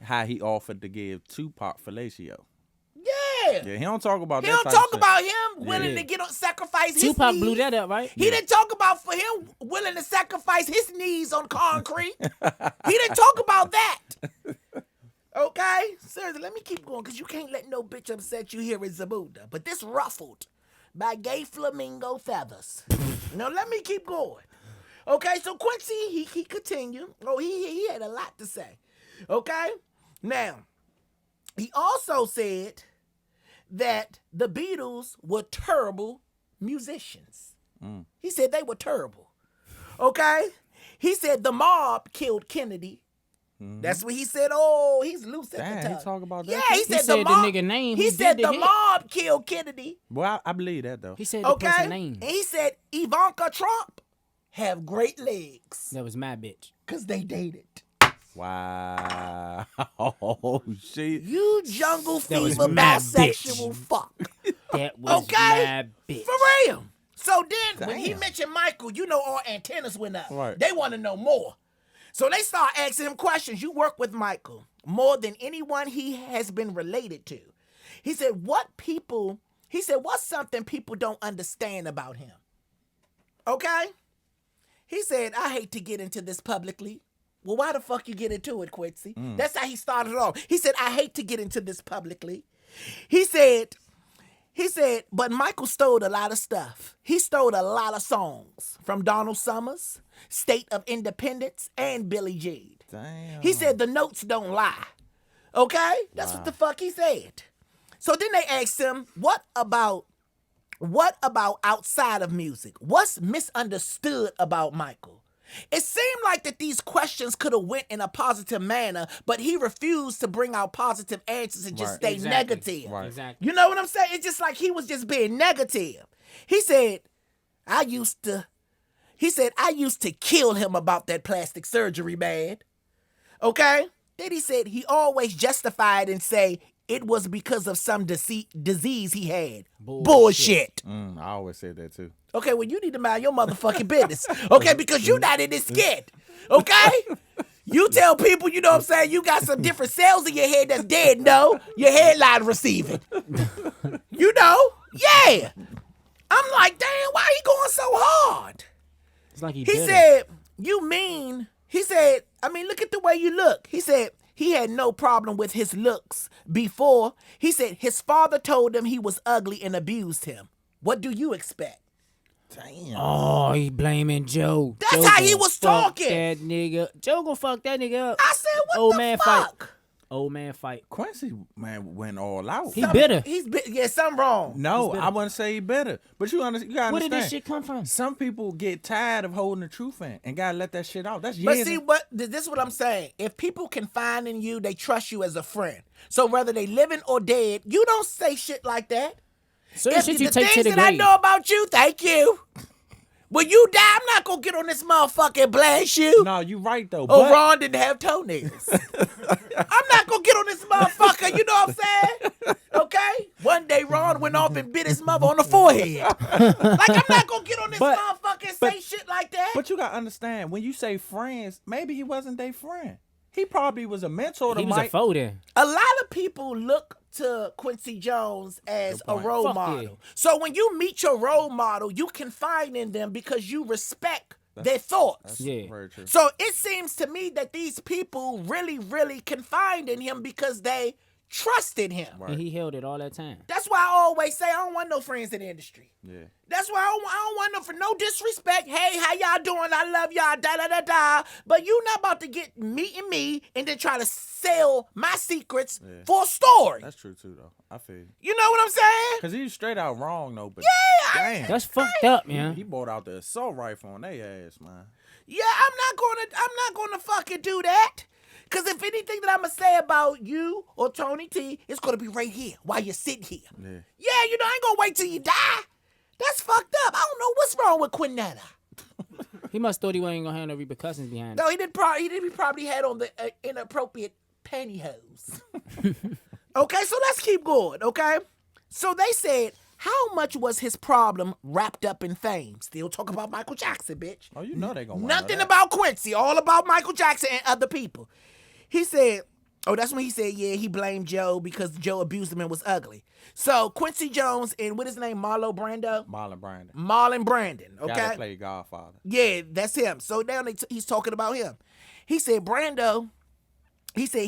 how he offered to give Tupac fellatio.
Yeah.
Yeah, he don't talk about
He
that.
don't
type
talk
of shit.
about him willing
Yeah.
to get on sacrifice his
Tupac
knees.
blew that up, right?
He didn't talk about for him willing to sacrifice his knees on concrete. He didn't talk about that. Okay? Seriously, let me keep going because you can't let no bitch upset you here in Zabuda. But this ruffled by gay flamingo feathers. Now let me keep going. Okay, so Quincy, he continued. Oh, he had a lot to say. Okay? Now, he also said that the Beatles were terrible musicians. He said they were terrible. Okay? He said the mob killed Kennedy. That's what he said. Oh, he's loose at
Damn,
the
he
tongue.
talk about that
Yeah,
too?
he
He
said,
said
the
the
mob.
nigga name
He
who
said
did the
the
hit.
mob killed Kennedy.
Well, I believe that though.
He said the
Okay?
person
And
name.
he said Ivanka Trump have great legs
That was my bitch.
because they dated.
Wow. Oh shit.
You jungle
That was
fever
my
bisexual fuck.
That was
Okay?
my bitch.
For real. So then, when he
Damn.
mentioned Michael, you know our antennas went up.
Right.
They want to know more. So they start asking him questions. You work with Michael more than anyone he has been related to. He said, what's something people don't understand about him? Okay? He said, I hate to get into this publicly. Well, why the fuck you get into it, Quincy? That's how he started off. He said, I hate to get into this publicly. He said, but Michael stole a lot of stuff. He stole a lot of songs from Donald Summers, State of Independence, and Billie Jean.
Damn.
He said the notes don't lie. Okay? That's what the fuck he said. So then they asked him, what about outside of music? What's misunderstood about Michael? It seemed like that these questions could have went in a positive manner, but he refused to bring out positive answers and just
Right.
stay
Exactly.
negative.
Right.
Exactly.
You know what I'm saying? It's just like he was just being negative. He said, I used to kill him about that plastic surgery, man. Okay? Then he said he always justified and say it was because of some disease he had. Bullshit.
I always said that too.
Okay, well, you need to mind your motherfucking business. Okay, because you're not in this skit. Okay? You tell people, you know what I'm saying, you got some different cells in your head that's dead. No, your headline receiving. You know? Yeah. I'm like, damn, why he going so hard?
It's like he
He
bitter.
said, look at the way you look. He said he had no problem with his looks before. He said his father told him he was ugly and abused him. What do you expect?
Damn.
Oh, he blaming Joe.
That's
Joe
how he
gonna
was
fuck
talking.
That nigga. Joe gonna fuck that nigga up.
I said, what
Old
the
man
fuck?
fight. Old man fight.
Quincy, man, went all out.
He bitter.
Yeah, something wrong.
No, I wouldn't say he better. But you gotta understand.
Where did this shit come from?
Some people get tired of holding the truth in and gotta let that shit out. That's
But
years.
see, this is what I'm saying. If people confide in you, they trust you as a friend. So whether they living or dead, you don't say shit like that.
Certain shit you
the
take to
things
the
that I
grave.
know about you, thank you. When you die, I'm not gonna get on this motherfucker and blast you.
No, you right though.
Oh,
But
Ron didn't have toenails. I'm not gonna get on this motherfucker, you know what I'm saying? Okay? One day Ron went off and bit his mother on the forehead. Like, I'm not gonna get on this motherfucker and say shit like that.
But you gotta understand, when you say friends, maybe he wasn't their friend. He probably was a mentor to
He was
Mike.
a foe then.
A lot of people look to Quincy Jones as a role
Fuck
model.
yeah.
So when you meet your role model, you confide in them because you respect their thoughts.
Yeah.
Very true.
So it seems to me that these people really, really confide in him because they trusted him.
And he held it all that time.
That's why I always say I don't want no friends in the industry.
Yeah.
That's why I don't want no, for no disrespect. Hey, how y'all doing? I love y'all, da-da-da-da. But you not about to get meeting me and then try to sell my secrets for a story.
That's true too though. I feel you.
You know what I'm saying?
Cause he's straight out wrong though. But
Yeah,
damn.
That's fucked up, man.
He bought out the assault rifle on their ass, man.
Yeah, I'm not gonna fucking do that. Cause if anything that I'm gonna say about you or Tony T, it's gonna be right here while you sit here.
Yeah.
Yeah, you know, I ain't gonna wait till you die. That's fucked up. I don't know what's wrong with Quinetta.
He must thought he wasn't gonna have no repercussions behind it.
No, he probably had on the inappropriate pantyhose. Okay, so let's keep going, okay? So they said, how much was his problem wrapped up in fame? Still talk about Michael Jackson, bitch.
Oh, you know they gonna
Nothing about Quincy, all about Michael Jackson and other people. He said, that's when he said, yeah, he blamed Joe because Joe abused him and was ugly. So Quincy Jones and what his name, Marlon Brandon, okay?
Guy that played Godfather.
Yeah, that's him. So now he's talking about him. He said, Brando, he said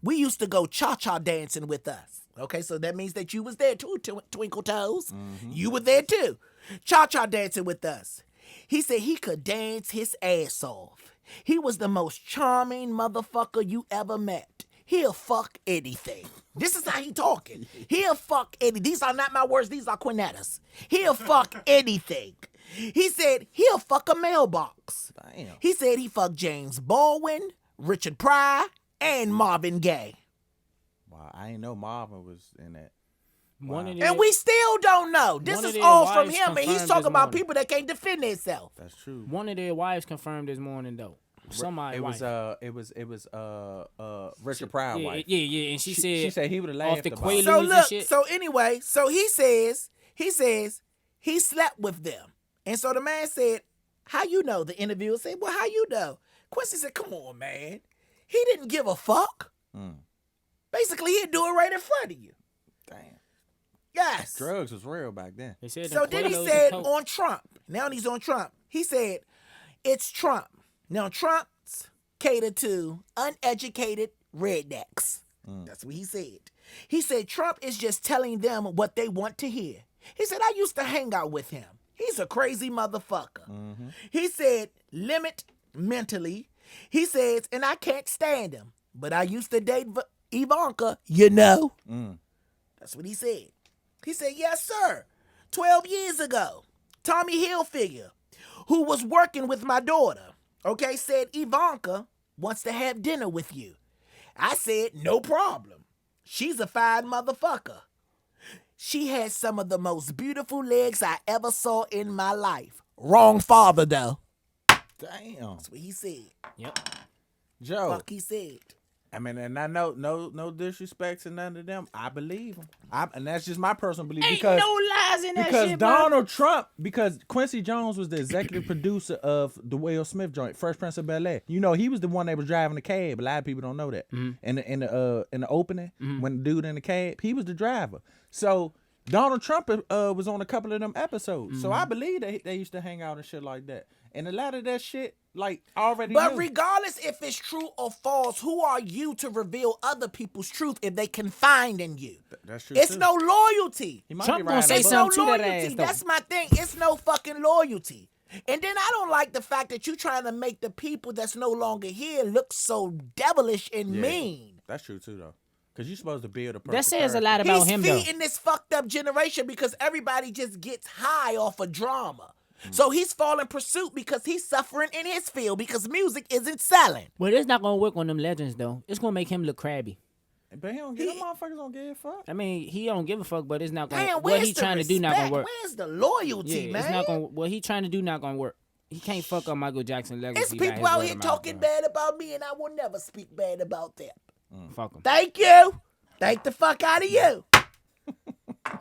we used to go cha-cha dancing with us. Okay, so that means that you was there too, Twinkle Toes. Mm-hmm. You were there too. Cha-cha dancing with us. He said he could dance his ass off. He was the most charming motherfucker you ever met. He'll fuck anything. This is how he talking. He'll fuck anything. These are not my words. These are Quinetta's. He'll fuck anything. He said he'll fuck a mailbox.
Damn.
He said he fucked James Baldwin, Richard Pryor, and Marvin Gaye.
Wow, I ain't know Marvin was in that.
One of
And we still don't know. This
one of
is
their
all from
wives
him, and he's
confirmed
talking
this
about
morning.
people that can't defend themselves.
That's true.
One of their wives confirmed this morning though. Somebody.
It was Richard Pryor
yeah,
wife.
yeah, and she said
he would have
off
laughed
the
about
Quaaludes
it.
So
and
look,
shit.
so anyway, so he says he slept with them. And so the man said, how you know? The interviewer said, well, how you know? Quincy said, come on, man. He didn't give a fuck. Basically, he'd do it right in front of you.
Damn.
Yes.
Drugs was real back then.
They said
So
them
then he
Quaaludes
said
and coke.
on Trump. Now he's on Trump. He said, it's Trump. Now Trump's cater to uneducated rednecks. That's what he said. He said Trump is just telling them what they want to hear. He said, I used to hang out with him. He's a crazy motherfucker. He said, limit mentally. He says, and I can't stand him. But I used to date Ivanka, you know. That's what he said. He said, yes, sir. 12 years ago, Tommy Hilfiger, who was working with my daughter, okay, said Ivanka wants to have dinner with you. I said, no problem. She's a fine motherfucker. She has some of the most beautiful legs I ever saw in my life. Wrong father, though.
Damn.
That's what he said.
Yep.
Joe.
Fuck he said.
I mean, and I know no disrespect to none of them. I believe them. And that's just my personal belief.
Ain't
because
no lies in that
because
shit, bro.
Donald Trump, because Quincy Jones was the executive producer of the Will Smith joint, Fresh Prince of Bel-Air. You know, he was the one that was driving the cab. A lot of people don't know that. In the opening, when the dude in the cab, he was the driver. So Donald Trump was on a couple of them episodes. So I believe that they used to hang out and shit like that. And a lot of that shit, like, already
But
knew.
regardless if it's true or false, who are you to reveal other people's truth if they confide in you?
That's true,
It's
too.
no loyalty.
He might
Trump
be
gonna
riding
say
a
It's
bus.
no
something to that
loyalty.
ass, though.
That's my thing. It's no fucking loyalty. And then I don't like the fact that you trying to make the people that's no longer here look so devilish and
Yeah.
mean.
That's true, too, though. Because you're supposed to build a perfect
That says a
character.
lot about
He's
him, though.
feeding this fucked up generation because everybody just gets high off of drama. So he's falling pursuit because he's suffering in his field because music isn't selling.
But it's not gonna work on them legends, though. It's gonna make him look crabby.
But he don't give them motherfuckers don't give a fuck.
I mean, he don't give a fuck, but it's not gonna.
Damn,
what
where's
he
the
trying to do not
respect?
gonna work.
Where's the loyalty,
Yeah,
man?
it's not gonna. What he trying to do not gonna work. He can't fuck up Michael Jackson legacy.
It's
by
people
his
out
word
here
of mouth,
talking
bro.
bad about me, and I will never speak bad about them.
Fuck him.
Thank you. Thank the fuck out of you.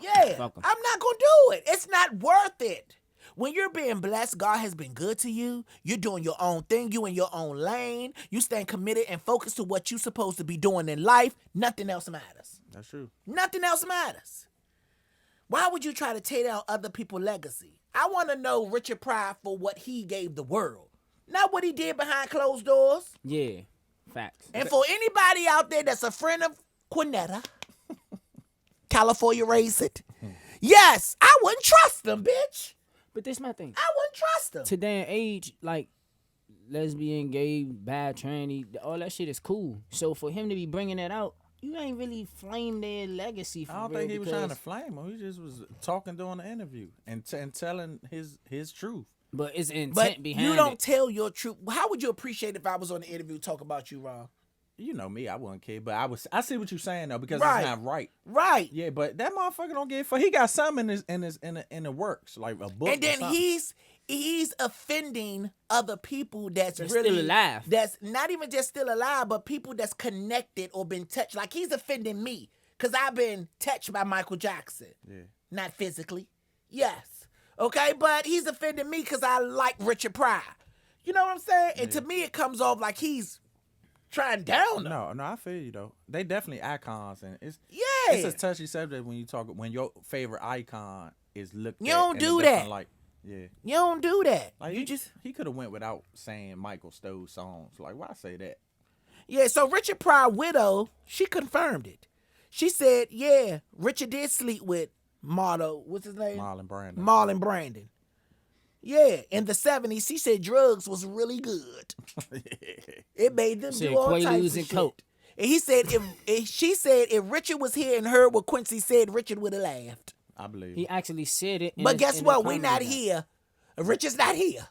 Yeah,
Fuck 'em.
I'm not gonna do it. It's not worth it. When you're being blessed, God has been good to you. You're doing your own thing. You in your own lane. You staying committed and focused to what you're supposed to be doing in life. Nothing else matters.
That's true.
Nothing else matters. Why would you try to tear down other people's legacy? I want to know Richard Pryor for what he gave the world, not what he did behind closed doors.
Yeah, facts.
And for anybody out there that's a friend of Quinetta, California raised it. Yes, I wouldn't trust them, bitch.
But this my thing.
I wouldn't trust them.
Today and age, like lesbian, gay, bad, tranny, all that shit is cool. So for him to be bringing that out, you ain't really flamed their legacy for
I don't
real
think he was
because-
trying to flame him. He just was talking during the interview and telling his truth.
But it's intent
But
behind
you don't
it.
tell your truth. How would you appreciate if I was on the interview talking about you, Ron?
You know me, I wouldn't care, but I see what you're saying though because
Right.
it's not right.
Right.
Yeah, but that motherfucker don't give a fuck. He got something in the works, like a book.
And
or
then
something.
he's offending other people that's
That's
really
still alive.
That's not even just still alive, but people that's connected or been touched. Like he's offending me because I've been touched by Michael Jackson.
Yeah.
Not physically. Yes. Okay, but he's offending me because I like Richard Pryor. You know what I'm saying? And to me, it comes off like he's trying down them.
No, I feel you though. They definitely icons, and it's
Yeah.
a touchy subject when you talk when your favorite icon is looked
You
at
don't
in a
do
different
that.
light. Yeah,
You don't do that.
like
You just
he could have went without saying Michael stole songs. Like why say that?
Yeah, so Richard Pryor's widow, she confirmed it. She said, yeah, Richard did sleep with what's his name?
Marlon Brando.
Marlon Brandon. Yeah, in the 70s, she said drugs was really good. It made them
Said
do all types
Quaaludes
of
and
shit.
Coke.
And he said, she said if Richard was here and heard what Quincy said, Richard would have laughed.
I believe.
He actually said it.
But guess what?
We
We're not here. Richard's not here.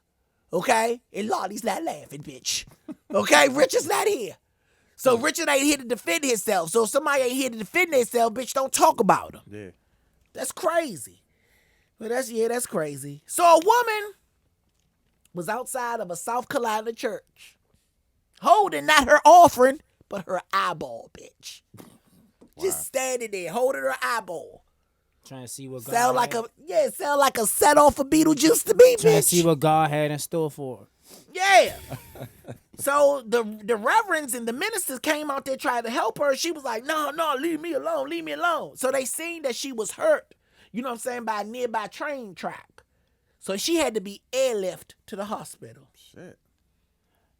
Okay? And Lonnie's not laughing, bitch. Okay? Richard's not here. So Richard ain't here to defend himself. So if somebody ain't here to defend themselves, bitch, don't talk about him.
Yeah.
That's crazy. But that's crazy. So a woman was outside of a South Carolina church holding not her offering, but her eyeball, bitch. Just standing there holding her eyeball.
Trying to see what God
Sound like
had.
sound like a set off of Beetlejuice to me,
Trying to see
bitch.
what God had in store for her.
Yeah. So the reverends and the ministers came out there trying to help her. She was like, no, leave me alone, leave me alone. So they seen that she was hurt, you know what I'm saying, by a nearby train track. So she had to be airlifted to the hospital.
Shit.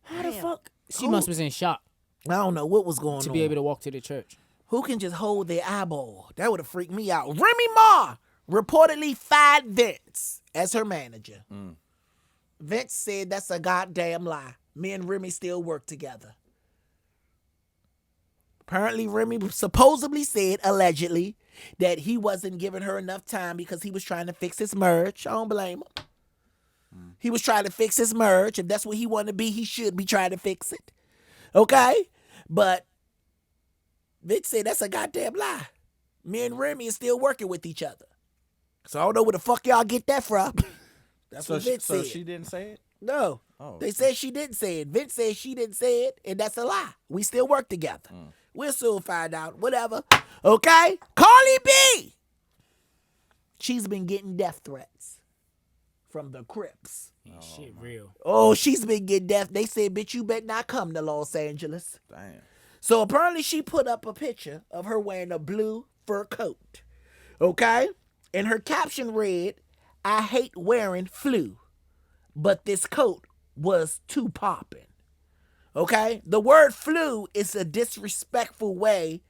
How the
Damn.
fuck? She
Who-
must was in shock
I don't know what was going
to
on.
be able to walk to the church.
Who can just hold their eyeball? That would have freaked me out. Remy Ma reportedly fired Vince as her manager. Vince said that's a goddamn lie. Me and Remy still work together. Apparently, Remy supposedly said, allegedly, that he wasn't giving her enough time because he was trying to fix his merge. I don't blame him. He was trying to fix his merge. If that's what he wanted to be, he should be trying to fix it. Okay? But Vince said that's a goddamn lie. Me and Remy are still working with each other. So I don't know where the fuck y'all get that from. That's what Vince
So
said.
she didn't say it?
No.
Oh.
They said she didn't say it. Vince said she didn't say it, and that's a lie. We still work together. We'll soon find out. Whatever. Okay? Carly B! She's been getting death threats from the Crips.
Shit, real.
Oh, she's been getting death. They said, bitch, you better not come to Los Angeles.
Damn.
So apparently she put up a picture of her wearing a blue fur coat. Okay? And her caption read, I hate wearing flu. but this coat was too poppin'. Okay? The word flu is a disrespectful way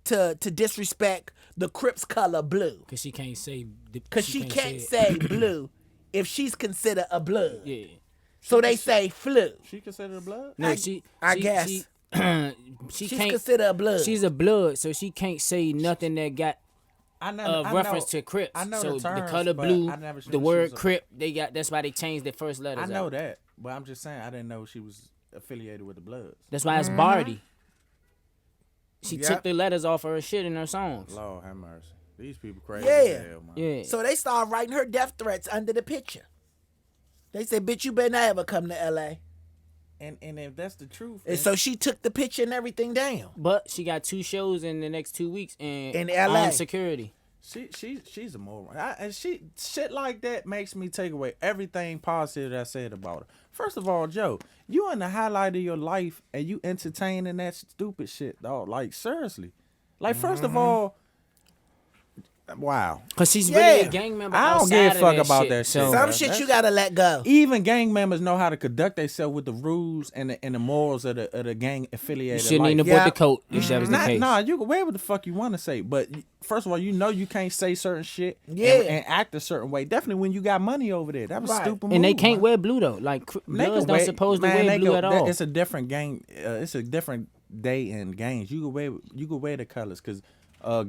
to disrespect the Crips color blue.
Cause she can't say.
Because she can't say blue if she's considered a blood.
Yeah.
So they say flu.
She considered a blood?
No,
I guess.
She
She's
can't.
considered a blood.
She's a blood, so she can't say nothing that got
I
reference to Crips.
I know
so
the terms,
color
but
blue,
I never seen
the
she
word
was a-
Crip, they got. That's why they changed the first letters.
I know
out.
that, but I'm just saying I didn't know she was affiliated with the Bloods.
That's why it's Barty. She
Yep.
took the letters off of her shit in her songs.
Lord have mercy. These people crazy
Yeah.
as hell, man.
Yeah.
So they started writing her death threats under the picture. They said, bitch, you better not ever come to L.A.
And if that's the truth,
And so she took the picture and everything down.
But she got 2 shows in the next 2 weeks
In LA.
armed security.
she's a moron. And shit like that makes me take away everything positive that I said about her. First of all, Joe, you in the highlight of your life and you entertaining that stupid shit, dog. Like seriously, like first of all, wow.
Cause she's
Yeah.
really a gang member.
I don't
outside
give a
of
fuck
that
about
shit.
that shit.
So,
Some
bro.
shit
That's-
you gotta let go.
Even gang members know how to conduct themselves with the rules and the morals of the gang
you
affiliated.
shouldn't
life.
even
Yeah.
put the coat if that was the case.
Nah, you can wear what the fuck you want to say, but first of all, you know you can't say certain shit
Yeah.
and act a certain way. Definitely when you got money over there. That was
Right.
stupid.
And they
move,
can't
man.
wear blue though. Like
They
Bloods
can
not
wear-
supposed to
man,
wear
they
blue
can-
at all.
It's a different gang. It's a different day in gangs. You can wear the colors because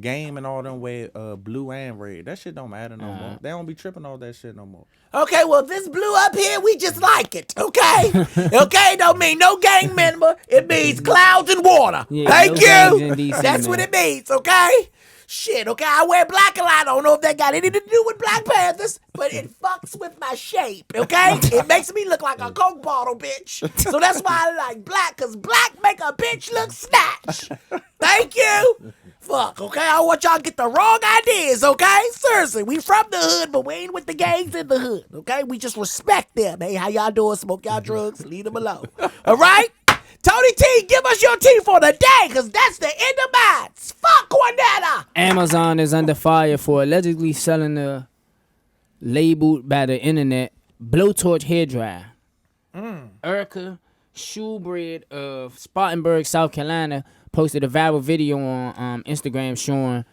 Game and all them wear blue and red. That shit don't matter no more. They don't be tripping all that shit no more.
Okay, well, this blue up here, we just like it, okay? Okay, don't mean no gang member. It means clouds and water.
Yeah,
Thank
no gangs in
you.
DC,
That's what
man.
it means, okay? Shit, okay, I wear black a lot. I don't know if that got anything to do with Black Panthers, but it fucks with my shape, okay? It makes me look like a Coke bottle, bitch. So that's why I like black, because black make a bitch look snatch. Thank you. Fuck, okay? I want y'all to get the wrong ideas, okay? Seriously, we from the hood, but we ain't with the gangs in the hood, okay? We just respect them. Hey, how y'all doing? Smoke y'all drugs? Leave them alone. All right? Tony T, give us your tea for the day, because that's the end of mine. Fuck Cornetta.
Amazon is under fire for allegedly selling a labeled by the internet blowtorch hairdryer. Erica Shoebread of Spartanburg, South Carolina, posted a viral video on Instagram showing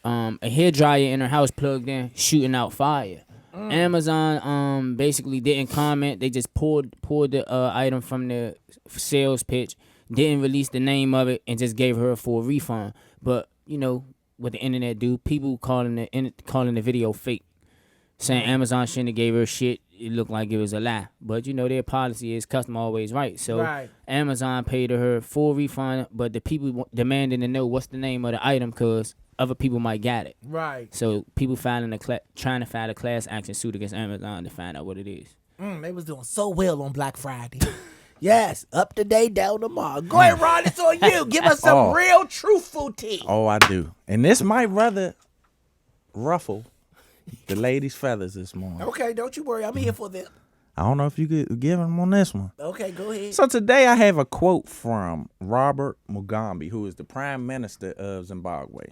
a hairdryer in her house plugged in, shooting out fire. Amazon basically didn't comment. They just pulled the item from the sales pitch, didn't release the name of it, and just gave her a full refund. But you know what the internet do? People calling the video fake, saying Amazon shouldn't have gave her shit. It looked like it was a lie. But you know their policy is customer always right. So
Right.
Amazon paid her full refund, but the people demanding to know what's the name of the item because other people might get it.
Right.
So people trying to file a class action suit against Amazon to find out what it is.
They was doing so well on Black Friday. Yes, up to date, down tomorrow. Go ahead, Ron, it's on you. Give us some
Oh.
real truthful tea.
Oh, I do. And this might rather ruffle the ladies' feathers this morning.
Okay, don't you worry. I'm here for them.
I don't know if you could give them on this one.
Okay, go ahead.
So today I have a quote from Robert Mugabe, who is the Prime Minister of Zimbabwe.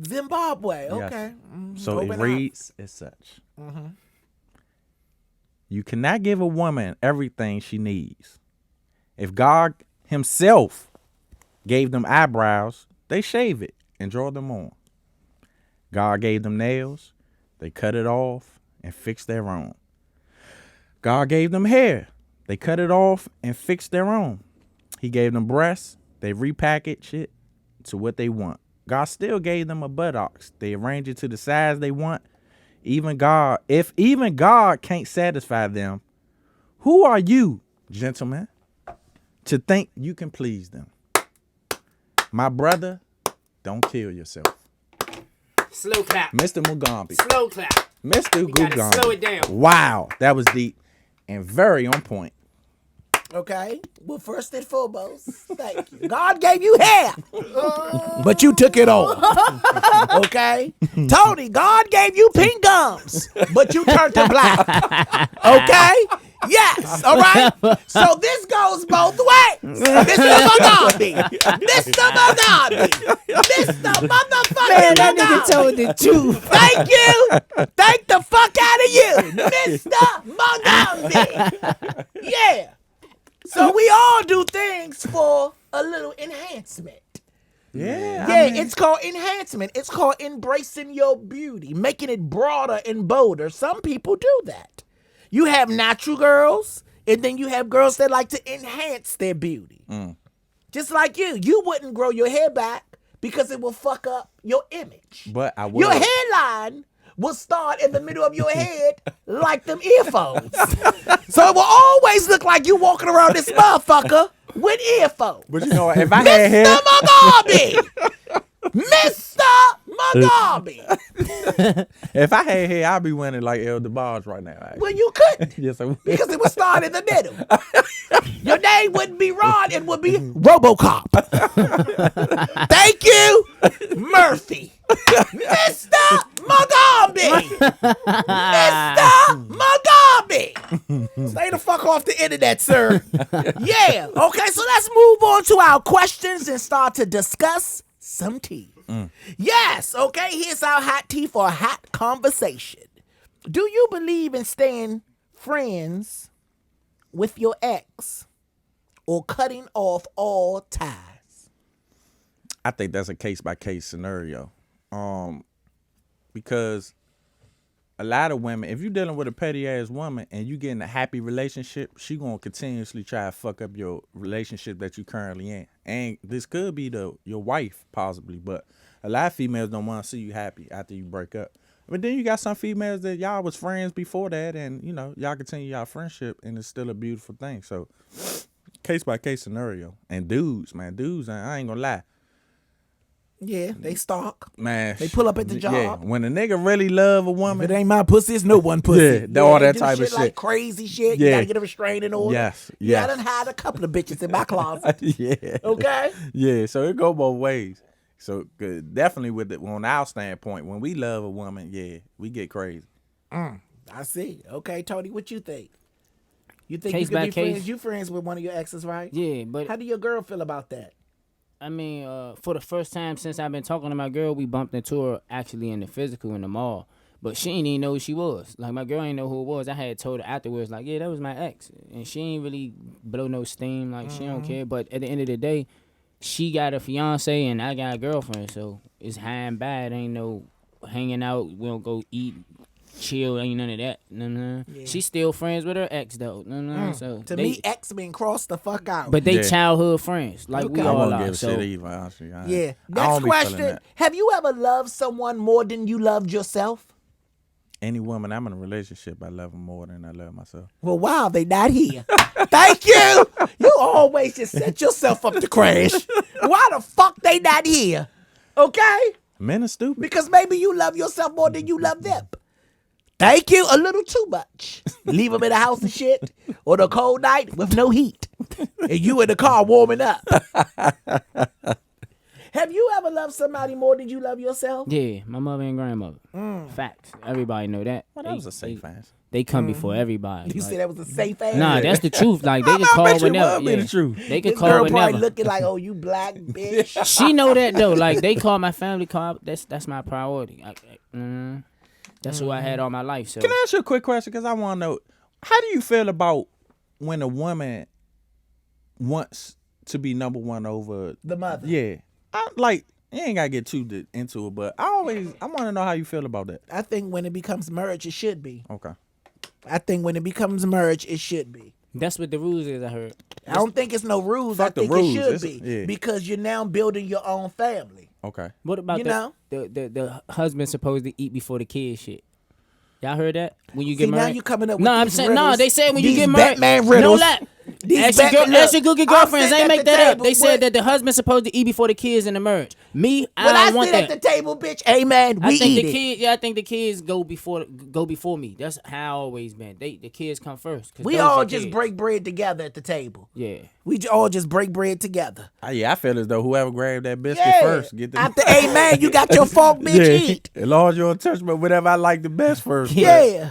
Zimbabwe.
Yes.
Okay.
So
Open
it
up.
reads as such. You cannot give a woman everything she needs. If God himself gave them eyebrows, they shave it and draw them on. God gave them nails, they cut it off and fix their own. God gave them hair, they cut it off and fix their own. He gave them breasts, they repackage it to what they want. God still gave them a buttocks. They arrange it to the size they want. If even God can't satisfy them, who are you, gentlemen, to think you can please them? My brother, don't kill yourself.
Slow clap.
Mr. Mugabe.
Slow clap.
Mr.
gotta
Mugabe.
slow it down.
Wow, that was deep and very on point.
Okay. Well, first and foremost, thank you. God gave you hair, but you took it off. Okay. Tony, God gave you pink gums, but you turned them black. Okay. Yes. All right. So this goes both ways. Mr. Mugabe. Mr. Mugabe. Mr. Motherfucking
Man, that nigga
Mugabe.
told the truth.
Thank you. Thank the fuck out of you, Mr. Montgomery. Yeah. So we all do things for a little enhancement.
Yeah.
It's called enhancement. It's called embracing your beauty, making it broader and bolder. Some people do that. You have natural girls, and then you have girls that like to enhance their beauty. Just like you. You wouldn't grow your hair back because it will fuck up your image.
But I will.
Your hairline will start in the middle of your head like them earphones. So it will always look like you walking around this motherfucker with earphones.
But you know what? If I had hair.
Mr. Mugabe! Mr. Mugabe!
If I had hair, I'd be winning like El DeBarge right now. Actually.
Well, you couldn't.
Yes, I would.
Because it would start in the middle. Your name wouldn't be Ron, it would be RoboCop. Thank you, Murphy. Mr. Mugabe! Mr. Mugabe! Stay the fuck off the internet, sir. Yeah. Okay, so let's move on to our questions and start to discuss some tea. Yes, okay, here's our hot tea for a hot conversation. Do you believe in staying friends with your ex or cutting off all ties?
I think that's a case-by-case scenario. Because a lot of women, if you're dealing with a petty-ass woman and you get in a happy relationship, she going to continuously try to fuck up your relationship that you currently in. And this could be your wife, possibly, but a lot of females don't want to see you happy after you break up. But then you got some females that y'all was friends before that, and, you know, y'all continue y'all friendship, and it's still a beautiful thing. So, case-by-case scenario. And dudes, I ain't gonna lie.
Yeah, they stalk.
Man,
They pull up at the job.
Yeah, when a nigga really love a
If
woman,
it ain't my pussy, it's no one pussy.
Yeah, all
they
that
do
type of
Like
shit.
crazy shit. You
Yeah.
gotta get a restraining order.
Yes,
Yeah, I
yes.
done had a couple of bitches in my closet.
yeah,
Okay?
yeah. So it go both ways. So definitely with it, on our standpoint, when we love a woman, yeah, we get crazy.
I see. Okay, Tony, what you think? You think
Case
you
by
could be
case.
friends? You friends with one of your exes, right?
Yeah, but
How do your girl feel about that?
I mean, for the first time since I've been talking to my girl, we bumped into her actually in the physical in the mall. But she ain't even know who she was. Like, my girl ain't know who it was. I had told her afterwards, like, yeah, that was my ex. And she ain't really blow no steam. Like, she don't care. But at the end of the day, she got a fiance and I got a girlfriend. So it's high and bad. Ain't no hanging out. We don't go eat, chill. Ain't none of that. No.
Yeah.
She's still friends with her ex, though. No. So
To me, ex been crossed the fuck out.
but they
Yeah.
childhood friends. Like, we
Okay.
I
all
won't
are.
give a
So
shit either, honestly.
yeah.
I
Next
don't be feeling
question.
that.
Have you ever loved someone more than you loved yourself?
Any woman I'm in a relationship, I love them more than I love myself.
Well, wow, they not here. Thank you. You always just set yourself up to crash. Why the fuck they not here? Okay?
Men are stupid.
Because maybe you love yourself more than you love them. Thank you. A little too much. Leave them in the house and shit on a cold night with no heat. And you in the car warming up. Have you ever loved somebody more than you love yourself?
yeah, my mother and grandmother. Facts. Everybody know that.
Well, that was a safe answer.
They come before everybody.
You
like-
said that was a safe answer?
Nah, that's the truth. Like, they
I
can call
bet you
whenever.
would be the truth.
They can
This
call
girl probably
whenever.
looking like, oh, you black bitch.
She know that though. Like, they call my family. That's my priority. That's who I had all my life. So
Can I ask you a quick question? Because I want to know, how do you feel about when a woman wants to be number one over
The mother.
Yeah. You ain't got to get too into it, but I want to know how you feel about that.
I think when it becomes marriage, it should be.
Okay.
I think when it becomes marriage, it should be.
that's what the rules is. I heard.
I don't think it's no rules.
Fuck
I think
the rules.
it should
It's-
be
yeah.
because you're now building your own family.
Okay.
What about
You know?
the husband supposed to eat before the kids shit? Y'all heard that? When you get
See,
married?
now you coming up with
No, I'm
these
saying no.
riddles.
They said when you
These
get married.
Batman riddles.
No lie.
These
Ask your
Batman-
ask your good
I'm
girlfriends.
sitting
Ain't
at
make
the
that up.
table
They said
with-
that the husband's supposed to eat before the kids in the marriage. Me, I
When I
don't want
sit
that.
at the table, bitch, amen, we
I think
eat
the
it.
kids. Yeah, I think the kids go before me. That's how I always been. The kids come first. 'Cause
We
those
all
are
just
kids.
break bread together at the table.
Yeah.
We all just break bread together.
I feel as though whoever grabbed that biscuit
Yeah.
first get the
After amen, you got your fork, bitch, eat.
As long as you're in touch, but whatever I like the best first.
Yeah.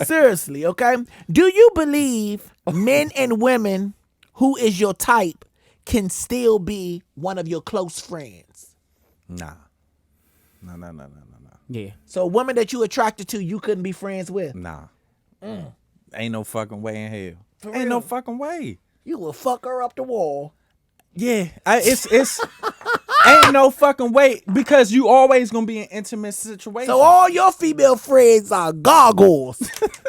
Seriously, okay? Do you believe men and women who is your type can still be one of your close friends?
Nah. No.
Yeah.
So a woman that you attracted to, you couldn't be friends with.
Nah. Ain't no fucking way in hell.
For
Ain't no
real?
fucking way.
You will fuck her up the wall.
Yeah, it's ain't no fucking way because you always gonna be in intimate situations.
So all your female friends are gargoyles.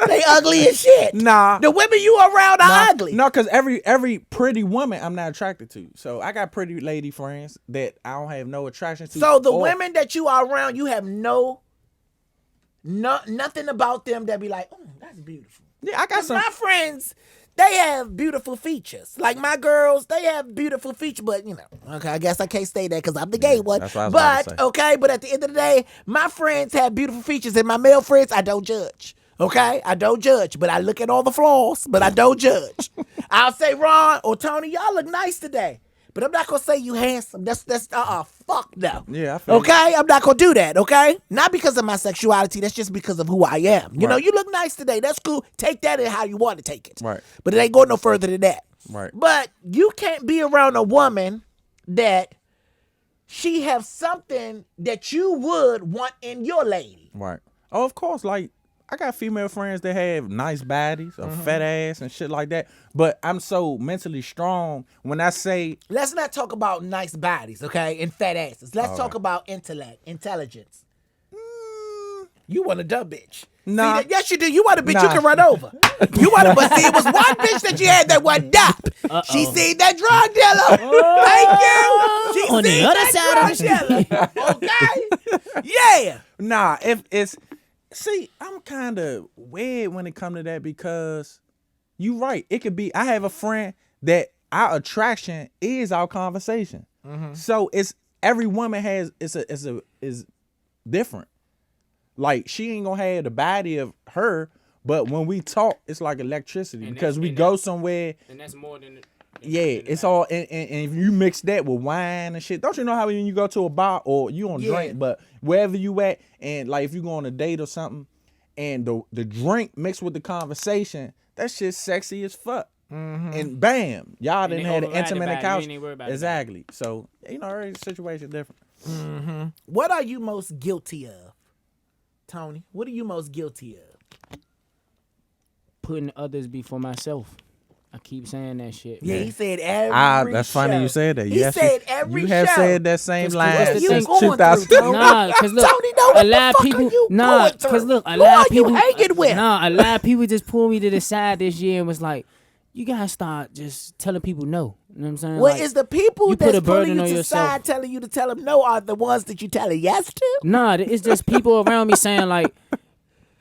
They ugly as shit.
Nah.
The women you around are ugly.
No, because every pretty woman I'm not attracted to. So I got pretty lady friends that I don't have no attraction to.
So the women that you are around, you have nothing about them that be like, oh, that's beautiful.
Yeah, I got
'Cause
some.
my friends, they have beautiful features. Like my girls, they have beautiful features. But okay, I guess I can't say that because I'm the gay one.
that's what I was about to
But
say.
okay, but at the end of the day, my friends have beautiful features, and my male friends, I don't judge. Okay, I don't judge, but I look at all the flaws, but I don't judge. I'll say, Ron or Tony, y'all look nice today. But I'm not gonna say you handsome. That's fuck no.
Yeah, I feel
Okay, I'm not gonna do that. Okay, not because of my sexuality. That's just because of who I am. You know,
Right.
you look nice today. That's cool. Take that in how you want to take it.
Right.
But it ain't going no further than that.
Right.
But you can't be around a woman that she have something that you would want in your lady.
Right. Oh, of course. Like I got female friends that have nice bodies, a fat ass, and shit like that. But I'm so mentally strong when I say
Let's not talk about nice bodies, okay, and fat asses. Let's talk about intelligence. You want a dumb bitch.
Nah.
See, yes, you do. You want a bitch you
Nah.
can run over. You want to, but see, it was one bitch that you had that wasn't dumb. She seen that drug dealer. Thank you. She
On the
seen
other
that
side
drug dealer. Okay? Yeah.
nah. If it's see, I'm kind of weird when it come to that because you right. It could be. I have a friend that our attraction is our conversation. So it's every woman has is different. Like she ain't gonna have the body of her, but when we talk, it's like electricity
And
because
that's-
we
and
go
that's-
somewhere.
And that's more than.
Yeah, it's all and if you mix that with wine and shit, don't you know how when you go to a bar or you on
Yeah.
drink, but wherever you at, and like if you go on a date or something, and the drink mixed with the conversation, that shit's sexy as fuck. And bam, y'all
And
didn't
they
have the
override
intimate
about it. You
couch.
ain't even worried about it.
Exactly. So every situation different.
What are you most guilty of, Tony? What are you most guilty of?
Putting others before myself. I keep saying that shit.
Yeah,
man.
he said every
That's funny
show.
you said that.
He
Yes,
said every
you have
show.
said that same
'Cause
line
what's the
since
thing?
2000.
Tony?
Nah, cause look,
Tony, no, what
a lot
the
of
fuck
people,
are you
nah,
going through?
cause look, a
Who
lot
are
of people,
you hanging with?
nah, a lot of people just pulled me to the side this year and was like, you gotta start just telling people no. You know what I'm saying?
What
Like,
is the people
you put
that's
a burden
pulling you
on
to
yourself.
side, telling you to tell them no, are the ones that you telling yes to?
Nah, it's just people around me saying like,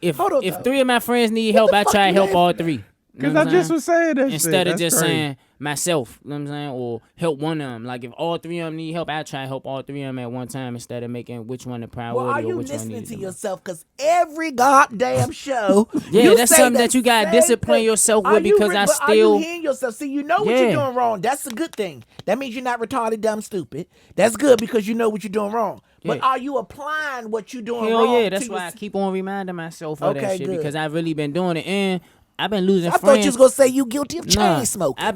if
Hold on,
if
though.
3 of my friends need help,
the
I
fuck
try
you
to help all
laughing
3. You know
Because
what
I
I'm
just
saying?
was saying that
Instead
shit.
of
That's
just
crazy.
saying myself, you know what I'm saying, or help one of them. Like if all 3 of them need help, I try to help all 3 of them at one time instead of making which one the priority
Well, are
or
you
which one
listening
needed
to
the most.
yourself? Because every goddamn show,
Yeah,
you
that's
say
something
the
that you gotta
same
discipline
thing.
yourself
Are
with
you
because I
but are
still-
you hearing yourself? See, you know what you're
Yeah.
doing wrong. That's a good thing. That means you're not retarded, dumb, stupid. That's good because you know what you're doing wrong. But
Yeah.
are you applying what you're doing
Hell
wrong?
yeah, that's
to
why I
your-
keep on reminding myself of
Okay,
that shit
good.
because I've really been doing it and I've been losing
I
friends.
thought you was gonna say you guilty of chain
Nah,
smoking.
I've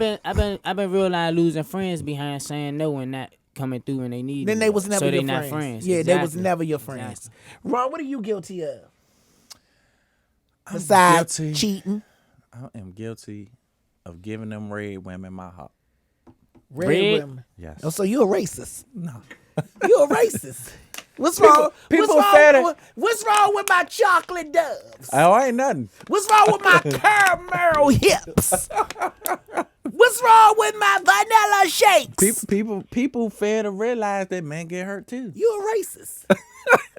been realizing losing friends behind saying no and not coming through when they need
Then
me.
they was never
so
your
they
friends.
not friends.
Yeah, they was
Exactly.
never your friends.
Exactly.
Ron, what are you guilty of?
I'm
Besides
guilty.
cheating,
I am guilty of giving them red women my heart.
red
Red?
women.
Yes.
Oh, so you a racist?
No.
You a racist? What's wrong?
people
what's,
said
wrong what's wrong with my chocolate doves?
Oh, ain't nothing.
What's wrong with my caramel hips? What's wrong with my vanilla shakes?
People fail to realize that men get hurt too.
You a racist.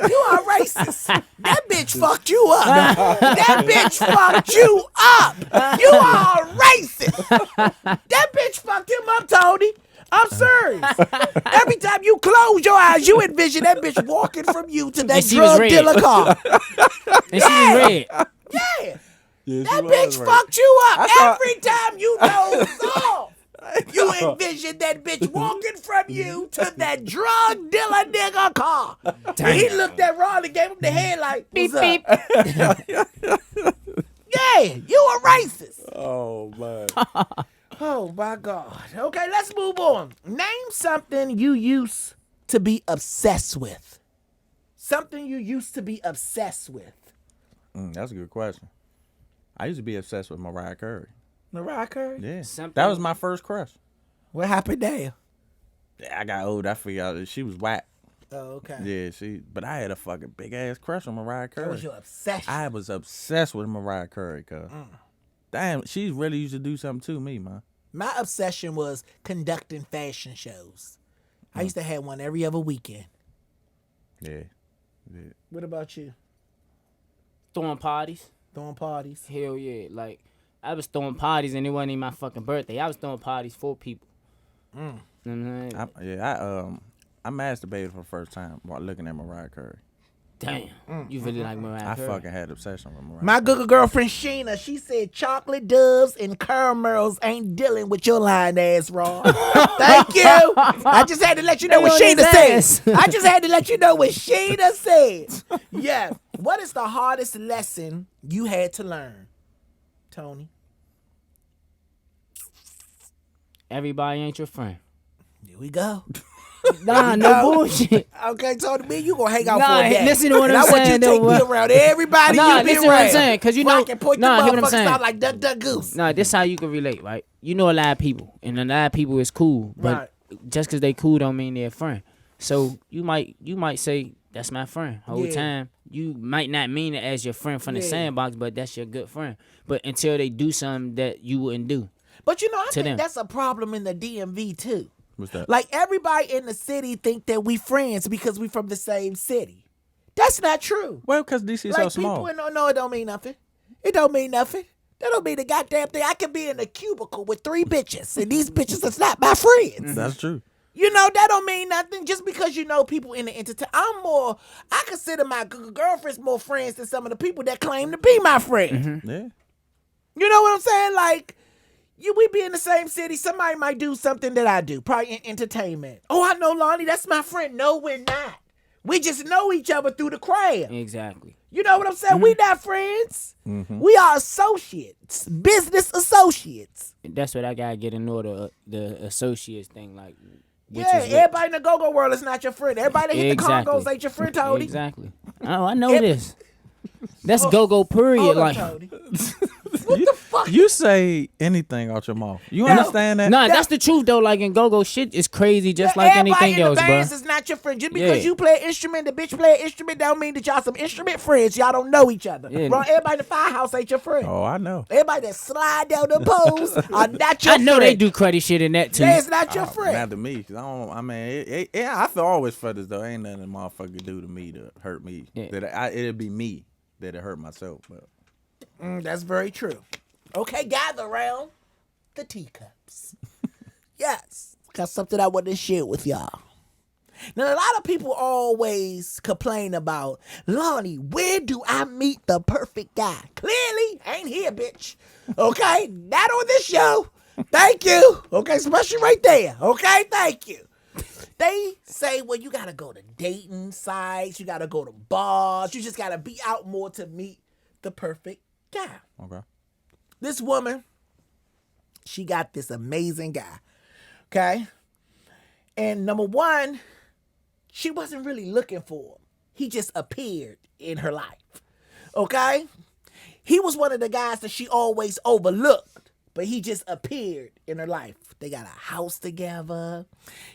You are racist. That bitch fucked you up. That bitch fucked you up. You are a racist. That bitch fucked him up, Tony. I'm serious. Every time you close your eyes, you envision that bitch walking from you to that
And she was
drug
red.
dealer car.
And she was red.
Yeah.
Yeah,
That bitch fucked you up.
I thought-
Every time you dozed off. You envision that bitch walking from you to that drug dealer nigga car. And he looked at Ron and gave him the head like, what's
Beep,
up?
beep.
Yeah, you a racist.
Oh man.
Oh my God. Okay, let's move on. Name something you used to be obsessed with. Something you used to be obsessed with.
That's a good question. I used to be obsessed with Mariah Carey.
Mariah Carey?
Yeah.
Something-
That was my first crush.
What happened there?
Yeah, I got old. I figured out that she was whack.
Oh, okay.
Yeah, but I had a fucking big ass crush on Mariah Carey.
That was your obsession.
I was obsessed with Mariah Carey, cuz. Damn, she really used to do something to me, man.
My obsession was conducting fashion shows. I used to have one every other weekend.
Yeah.
What about you?
Throwing parties.
Throwing parties?
Hell yeah. Like, I was throwing parties and it wasn't even my fucking birthday. I was throwing parties for people. You know what I'm saying?
I masturbated for the first time while looking at Mariah Carey.
Damn. You really like Mariah
I
Carey?
fucking had obsession with Mariah.
My good girlfriend Sheena, she said chocolate doves and caramels ain't dealing with your lying ass, Raw. Thank you. I just had to let you know what
They on
Sheena
his
said. I just had to let you know what Sheena said. Yeah. What is the hardest lesson you had to learn, Tony?
Everybody ain't your friend.
Here we go.
Nah, no bullshit.
Okay, Tony, me, you gonna hang out
Nah,
for a day.
listen to what
And
I'm
I want you
saying,
to take
though,
me
what-
around everybody
Nah,
you be
listen
around.
what I'm saying, 'cause you
Where I
know-
can point
nah,
the
hear what I'm
motherfuckers
saying.
out like Duck Duck Goose.
Nah, this how you can relate, right? You know a lot of people, and a lot of people is cool, but just because they cool don't mean they're a friend. So you might say that's my friend whole
Yeah.
time. You might not mean it as your friend from the
Yeah.
sandbox, but that's your good friend. But until they do something that you wouldn't do.
But you know, I think
them.
that's a problem in the DMV too.
What's that?
Like everybody in the city think that we friends because we from the same city. That's not true.
Well, because DC is
Like
so small.
people, no, it don't mean nothing. It don't mean nothing. That don't mean the goddamn thing. I could be in a cubicle with 3 bitches, and these bitches is not my friends.
That's true.
You know, that don't mean nothing. Just because you know people in the entertainment, I consider my girlfriends more friends than some of the people that claim to be my friend.
Yeah.
You know what I'm saying? Like, we be in the same city. Somebody might do something that I do, probably in entertainment. Oh, I know Lonnie. That's my friend. No, we're not. We just know each other through the crowd.
Exactly.
You know what I'm saying? We not friends. We are associates, business associates.
That's what I gotta get in order. The associates thing, like, which
Yeah,
is what-
everybody in the go-go world is not your friend. Everybody that hit
Exactly.
the congos ain't your friend, Tony.
Exactly. Oh, I know this. That's go-go period.
Hold up,
Like,
Tony. What the fuck?
You say anything out your mouth. You understand that?
nah, that's the truth though. Like in go-go shit is crazy, just like
Everybody
anything
in
else,
the
bro.
bands is not your friend. Just because
Yeah.
you play an instrument, the bitch play an instrument, don't mean that y'all some instrument friends. Y'all don't know each other.
Yeah.
Bro, everybody in the firehouse ain't your friend.
Oh, I know.
Everybody that slide down the poles are not your
I know
friend.
they do credit shit in that too.
That's not your friend.
Not to me, 'cause I mean, I feel always felt as though ain't nothing a motherfucker do to me to hurt me.
Yeah.
That it'd be me that it hurt myself. But
That's very true. Okay, gather around the teacups. Yes, got something I want to share with y'all. Now, a lot of people always complain about, Lonnie, where do I meet the perfect guy? Clearly, ain't here, bitch. Okay, not on this show. Thank you. Okay, especially right there. Okay, thank you. They say, well, you got to go to dating sites. You got to go to bars. You just got to be out more to meet the perfect guy.
okay.
This woman, she got this amazing guy, okay? And number one, she wasn't really looking for him. He just appeared in her life, okay? He was one of the guys that she always overlooked, but he just appeared in her life. They got a house together.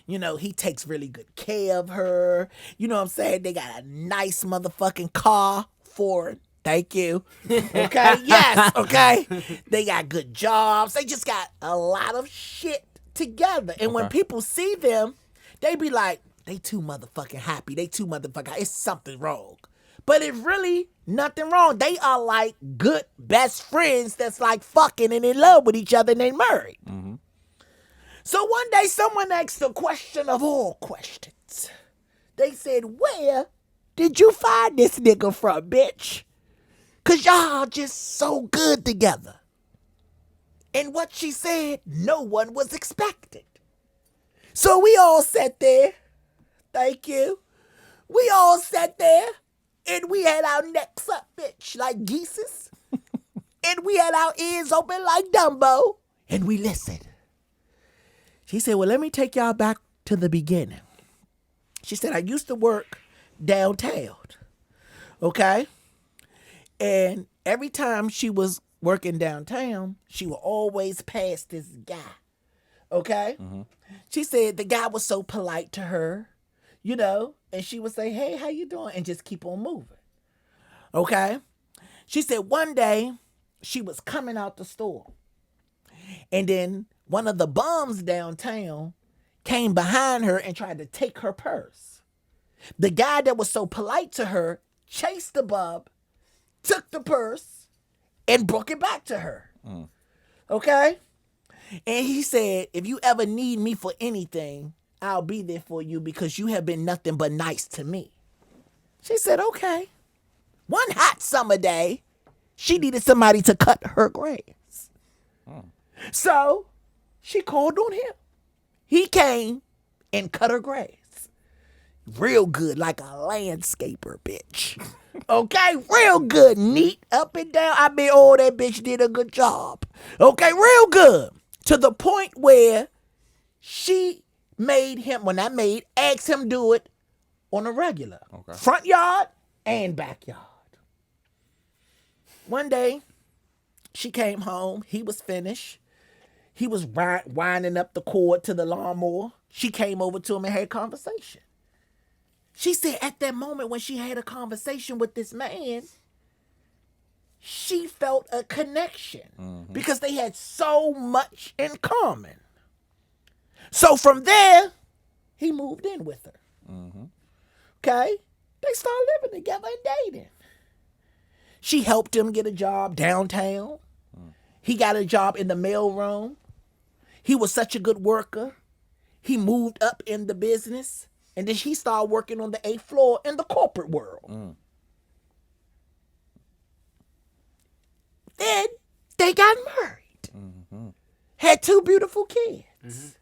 You know, he takes really good care of her. You know what I'm saying? They got a nice motherfucking car for it. Thank you. Okay? Yes, okay? They got good jobs. They just got a lot of shit together. And when people see them, they be like, they too motherfucking happy. They too motherfucking, it's something wrong. But it's really nothing wrong. They are like good best friends that's like fucking and in love with each other and they married. So one day someone asked the question of all questions. They said, where did you find this nigga from, bitch? Cause y'all just so good together. And what she said, no one was expected. So we all sat there. Thank you. We all sat there and we had our necks up, bitch, like geeses. And we had our ears open like Dumbo. And we listened. She said, well, let me take y'all back to the beginning. She said, I used to work downtown. Okay? And every time she was working downtown, she would always pass this guy. Okay? She said the guy was so polite to her, you know, and she would say, hey, how you doing? And just keep on moving. Okay? She said one day she was coming out the store, and then one of the bums downtown came behind her and tried to take her purse. The guy that was so polite to her chased the bum, took the purse, and broke it back to her. Okay? And he said, if you ever need me for anything, I'll be there for you because you have been nothing but nice to me. She said, okay. One hot summer day, she needed somebody to cut her grass. So she called on him. He came and cut her grass. Real good, like a landscaper, bitch. Okay, real good, neat, up and down. I mean, oh, that bitch did a good job. Okay, real good. To the point where she made him, when I made, asked him do it on a regular. Okay. Front yard and backyard. One day, she came home. He was finished. He was winding up the cord to the lawnmower. She came over to him and had a conversation. She said at that moment when she had a conversation with this man, she felt a connection because they had so much in common. So from there, he moved in with her. Okay? They started living together and dating. She helped him get a job downtown. He got a job in the mailroom. He was such a good worker. He moved up in the business. And then he started working on the 8th floor in the corporate world. Then they got married. Had 2 beautiful kids.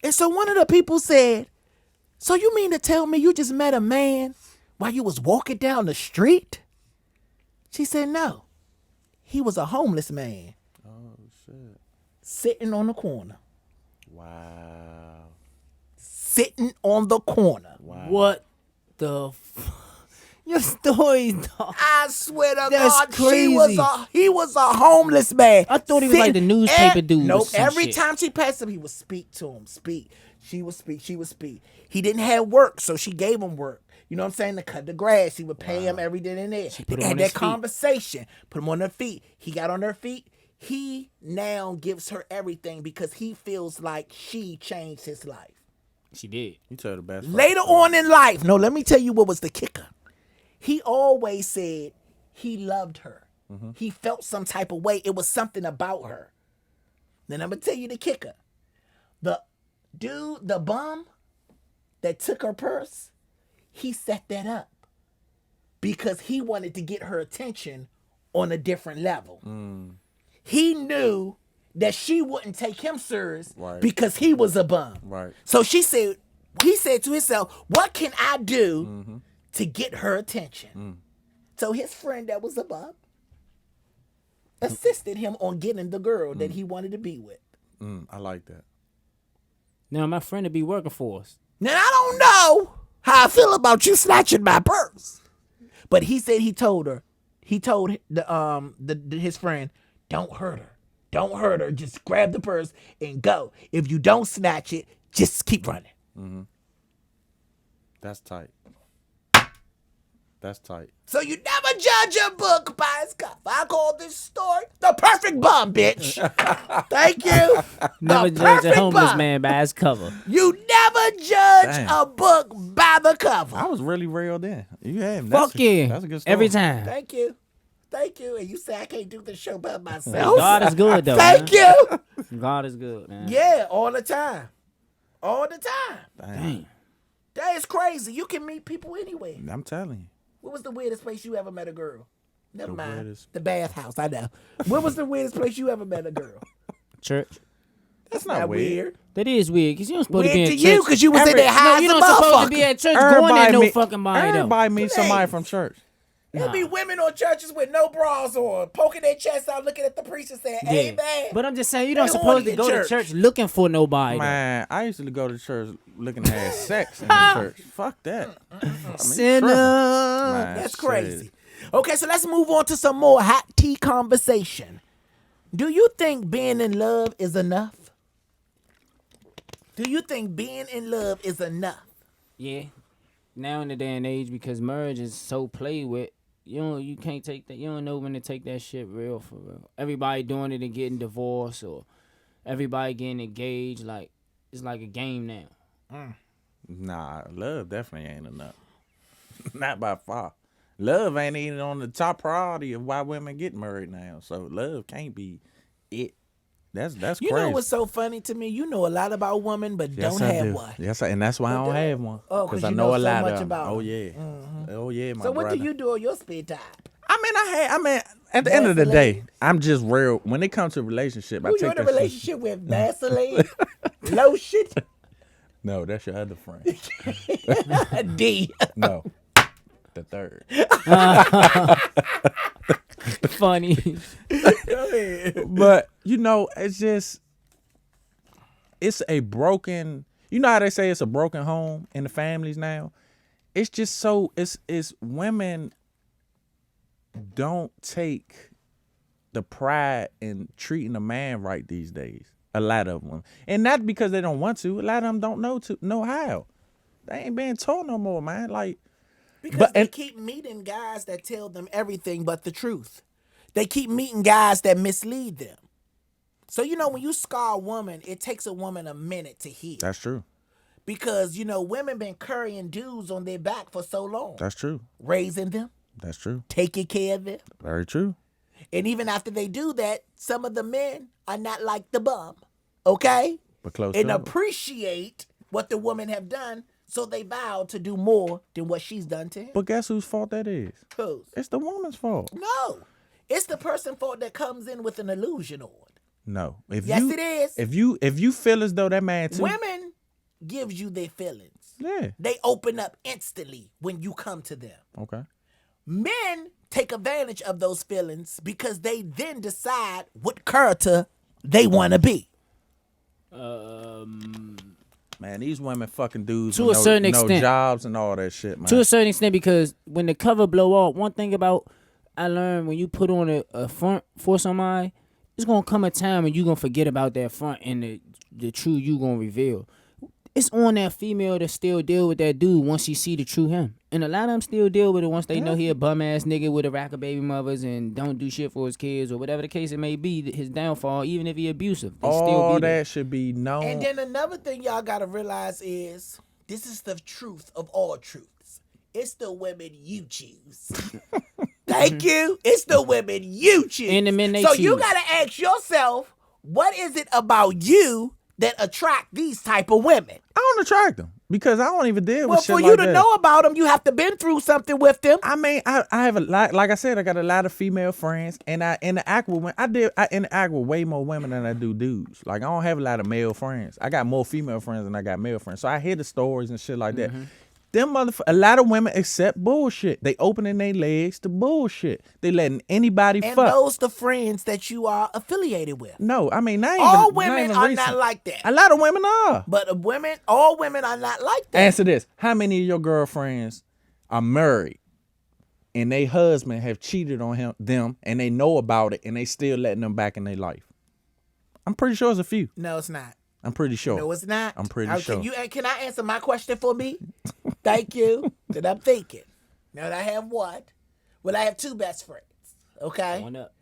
And so one of the people said, so you mean to tell me you just met a man while you was walking down the street? She said, no. He was a homeless man.
Oh, shit.
Sitting on the corner.
Wow.
Sitting on the corner.
Wow.
What the Your story, dog.
I swear to
That's
God,
crazy.
He was a homeless man.
I thought he was like the newspaper dude or
Nope.
some
Every
shit.
time she passed him, he would speak to him. Speak. She would speak. She would speak. He didn't have work, so she gave him work. You know what I'm saying? To cut the grass. He would pay him every day and there.
put
They
him
had
on
that
his feet.
conversation. Put him on their feet. He got on her feet. He now gives her everything because he feels like she changed his life.
She did.
You tell the best.
Later on in life, no, let me tell you what was the kicker. He always said he loved her. He felt some type of way. It was something about her. Then I'm going to tell you the kicker. The dude, the bum that took her purse, he set that up because he wanted to get her attention on a different level. He knew that she wouldn't take him serious because he was a bum.
Right.
So he said to himself, what can I do to get her attention? So his friend that was a bum assisted him on getting the girl that he wanted to be with.
I like that.
Now my friend would be working for us.
Now I don't know how I feel about you snatching my purse, but he said he told his friend, don't hurt her. Don't hurt her. Just grab the purse and go. If you don't snatch it, just keep running.
That's tight. That's tight.
So you never judge a book by its cover. I call this story the perfect bum, bitch. Thank you.
Never
The
judge a
perfect
homeless
bum.
man by his cover.
You never judge
Damn.
a book by the cover.
I was really real then. You had him.
Fuck yeah.
That's a good story.
Every time.
Thank you. Thank you. And you say I can't do the show by myself.
God is good though.
Thank
man.
you.
God is good, man.
Yeah, all the time. All the time.
Damn.
That is crazy. You can meet people anywhere.
I'm telling you.
What was the weirdest place you ever met a girl? Never
The
mind.
weirdest-
The bathhouse, I know. What was the weirdest place you ever met a girl?
Church.
That's
Not
not weird.
That is weird because you don't supposed
Weird
to
to
be in
you
church.
because you was in there high
No,
as
you
a
don't supposed to be
motherfucker.
at church going at no fucking body though.
Everybody meet somebody
Please.
from church.
There be women on churches with no bras on, poking their chest out, looking at the priest and saying, "Amen."
But I'm just saying, you
They
don't supposed to
horny
go
in
to church looking for nobody.
Man, I used to go to church looking to have sex in the church. Fuck that. I mean,
Sinner.
Man,
That's
shit.
crazy. Okay, so let's move on to some more hot tea conversation. Do you think being in love is enough? Do you think being in love is enough?
Yeah. Now in the day and age, because marriage is so played with, you can't take that. You don't know when to take that shit real for real. Everybody doing it and getting divorced, or everybody getting engaged. Like, it's like a game now.
Nah, love definitely ain't enough. Not by far. Love ain't even on the top priority of why women get married now. So love can't be it. That's
You
crazy.
know what's so funny to me? You know a lot about women, but
Yes,
don't
I
have
do.
one.
Yes, and that's why I don't have one.
Oh, 'cause
I
you
know
know
a
so
lot
much
of them.
about
Oh
them.
yeah, oh yeah, my
So what
brother.
do you do on your spare time?
I mean, at the end of the day, I'm just real. When it comes to relationship, I
Who you
take
in a
that shit.
relationship with? Vaseline? Lotion?
No, that's your other friend.
D.
No, the third.
Funny.
Go ahead.
But it's a broken. You know how they say it's a broken home in the families now. It's just so it's women don't take the pride in treating a man right these days. A lot of them, and not because they don't want to. A lot of them don't know how. They ain't being taught no more, man. Like.
Because they keep meeting guys that tell them everything but the truth. They keep meeting guys that mislead them. So, when you scar a woman, it takes a woman a minute to heal.
That's true.
Because, women been carrying dudes on their back for so long.
That's true.
Raising them,
That's true.
taking care of them.
Very true.
And even after they do that, some of the men are not like the bum. Okay?
But close
And
to it.
appreciate what the women have done. So they vow to do more than what she's done to him.
But guess whose fault that is?
Whose?
It's the woman's fault.
No. It's the person's fault that comes in with an illusion on.
No. It
is.
If you feel as though that man too.
Women gives you their feelings.
Yeah.
They open up instantly when you come to them.
Okay.
Men take advantage of those feelings because they then decide what character they want to be.
Man, these women fucking dudes
To
with
a certain
no
extent.
jobs and all that shit, man.
To a certain extent, because when the cover blow off, one thing about I learned when you put on a front for somebody, it's gonna come a time when you gonna forget about that front and the true you gonna reveal. It's on that female to still deal with that dude once she see the true him. And a lot of them still deal with it once they know he a bum ass nigga with a rack of baby mothers and don't do shit for his kids or whatever the case it may be, his downfall, even if he abusive. They still
all
be there.
that should be known.
And then another thing y'all got to realize is this is the truth of all truths. It's the women you choose. Thank you. It's the women you choose.
And the men they
so
choose.
you got to ask yourself, what is it about you that attract these type of women?
I don't attract them because I don't even deal
Well,
with shit
for
like
you
that.
to know about them, you have to been through something with them.
I mean, I have a lot. Like I said, I got a lot of female friends, and I interact with I interact with way more women than I do dudes. Like I don't have a lot of male friends. I got more female friends than I got male friends. So I hear the stories and shit like that. Them a lot of women accept bullshit. They opening their legs to bullshit. They letting anybody
And
fuck.
those the friends that you are affiliated with.
No, I mean, not
All
even,
women
not
are
even
not
recent.
like that.
A lot of women are.
But all women are not like that.
Answer this: how many of your girlfriends are married, and they husband have cheated on them, and they know about it, and they still letting them back in their life? I'm pretty sure it's a few.
No, it's not.
I'm pretty sure.
No, it's not.
I'm pretty sure.
Can I answer my question for me? Thank you. That I'm thinking. Now that I have what? Well, I have two best friends. Okay.
One up.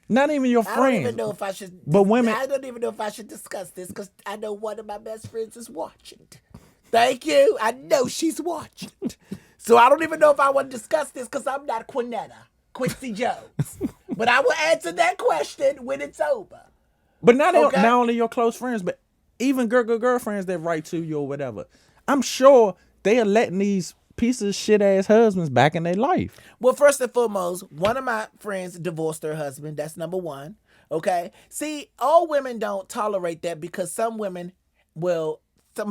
Not even your
I don't
friends.
even know if I should.
But women-
I don't even know if I should discuss this because I know one of my best friends is watching. Thank you. I know she's watching. So I don't even know if I want to discuss this because I'm not Quincy Jones. But I will answer that question when it's over.
But not
Okay.
only your close friends, but even girlfriends that write to you or whatever. I'm sure they are letting these pieces of shit ass husbands back in their life.
Well, first and foremost, one of my friends divorced her husband. That's number one. Okay. See, all women don't tolerate that because some of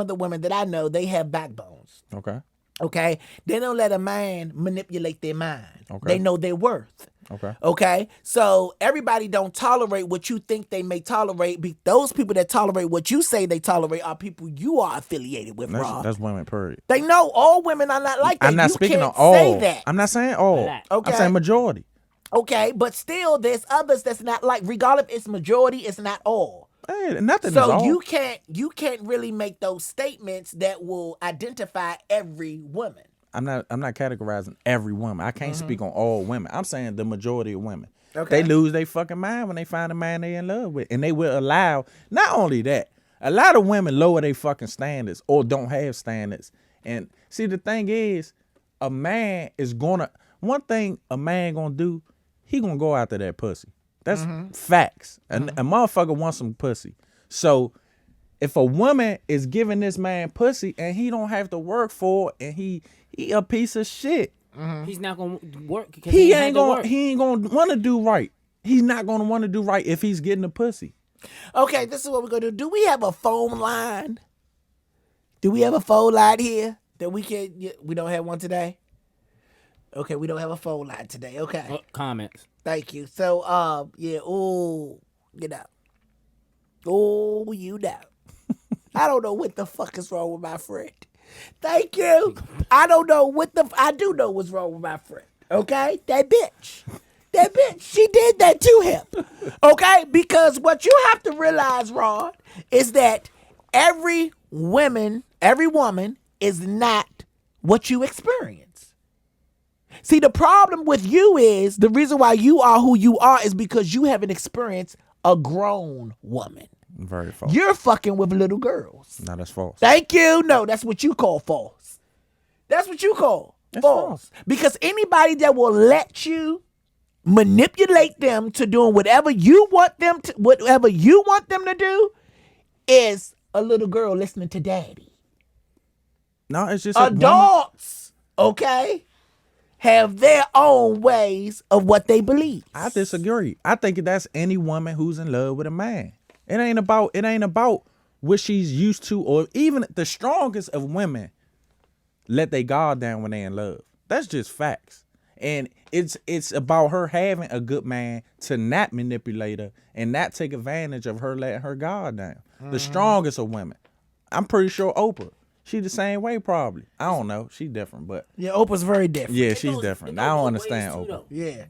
the women that I know, they have backbones.
Okay.
Okay? They don't let a man manipulate their mind.
Okay.
They know their worth.
Okay.
Okay? So everybody don't tolerate what you think they may tolerate. Those people that tolerate what you say they tolerate are people you are affiliated with, Rob.
That's women, period.
They know all women are not like that.
I'm not
you
speaking
can't
on all.
say that.
I'm not saying all.
Black.
Okay.
I'm saying majority.
Okay, but still there's others that's not like, regardless if it's majority, it's not all.
Hey, nothing is
So
all.
you can't really make those statements that will identify every woman.
I'm not categorizing every woman. I can't speak on all women. I'm saying the majority of women.
Okay.
They lose their fucking mind when they find a man they in love with. And they will allow, not only that, a lot of women lower their fucking standards or don't have standards. And see, the thing is, a man is one thing a man gonna do, he gonna go after that pussy. That's facts. And a motherfucker wants some pussy. So if a woman is giving this man pussy and he don't have to work for it and he a piece of shit,
He's not gonna work.
he ain't gonna want to do right. He's not gonna want to do right if he's getting the pussy.
Okay, this is what we're gonna do. Do we have a phone line? Do we have a phone line here that we can? We don't have one today. Okay, we don't have a phone line today. Okay,
Comments.
thank you. So, yeah. Oh, you know. Oh, you know. I don't know what the fuck is wrong with my friend. Thank you. I don't know I do know what's wrong with my friend. Okay? That bitch. She did that to him. Okay? Because what you have to realize, Rod, is that every woman is not what you experience. See, the problem with you is, the reason why you are who you are is because you haven't experienced a grown woman.
Very false.
You're fucking with little girls.
No, that's false.
Thank you. No, that's what you call false. That's what you call false. Because anybody that will let you manipulate them to doing whatever you want them to do is a little girl listening to daddy.
No, it's just
Adults, okay, have their own ways of what they believe.
I disagree. I think that's any woman who's in love with a man. It ain't about what she's used to, or even the strongest of women let their guard down when they in love. That's just facts. And it's about her having a good man to not manipulate her and not take advantage of her letting her guard down. The strongest of women. I'm pretty sure Oprah. She the same way probably. I don't know. She different, but
Yeah, Oprah's very different.
yeah, she's different. I don't understand Oprah.
Yeah.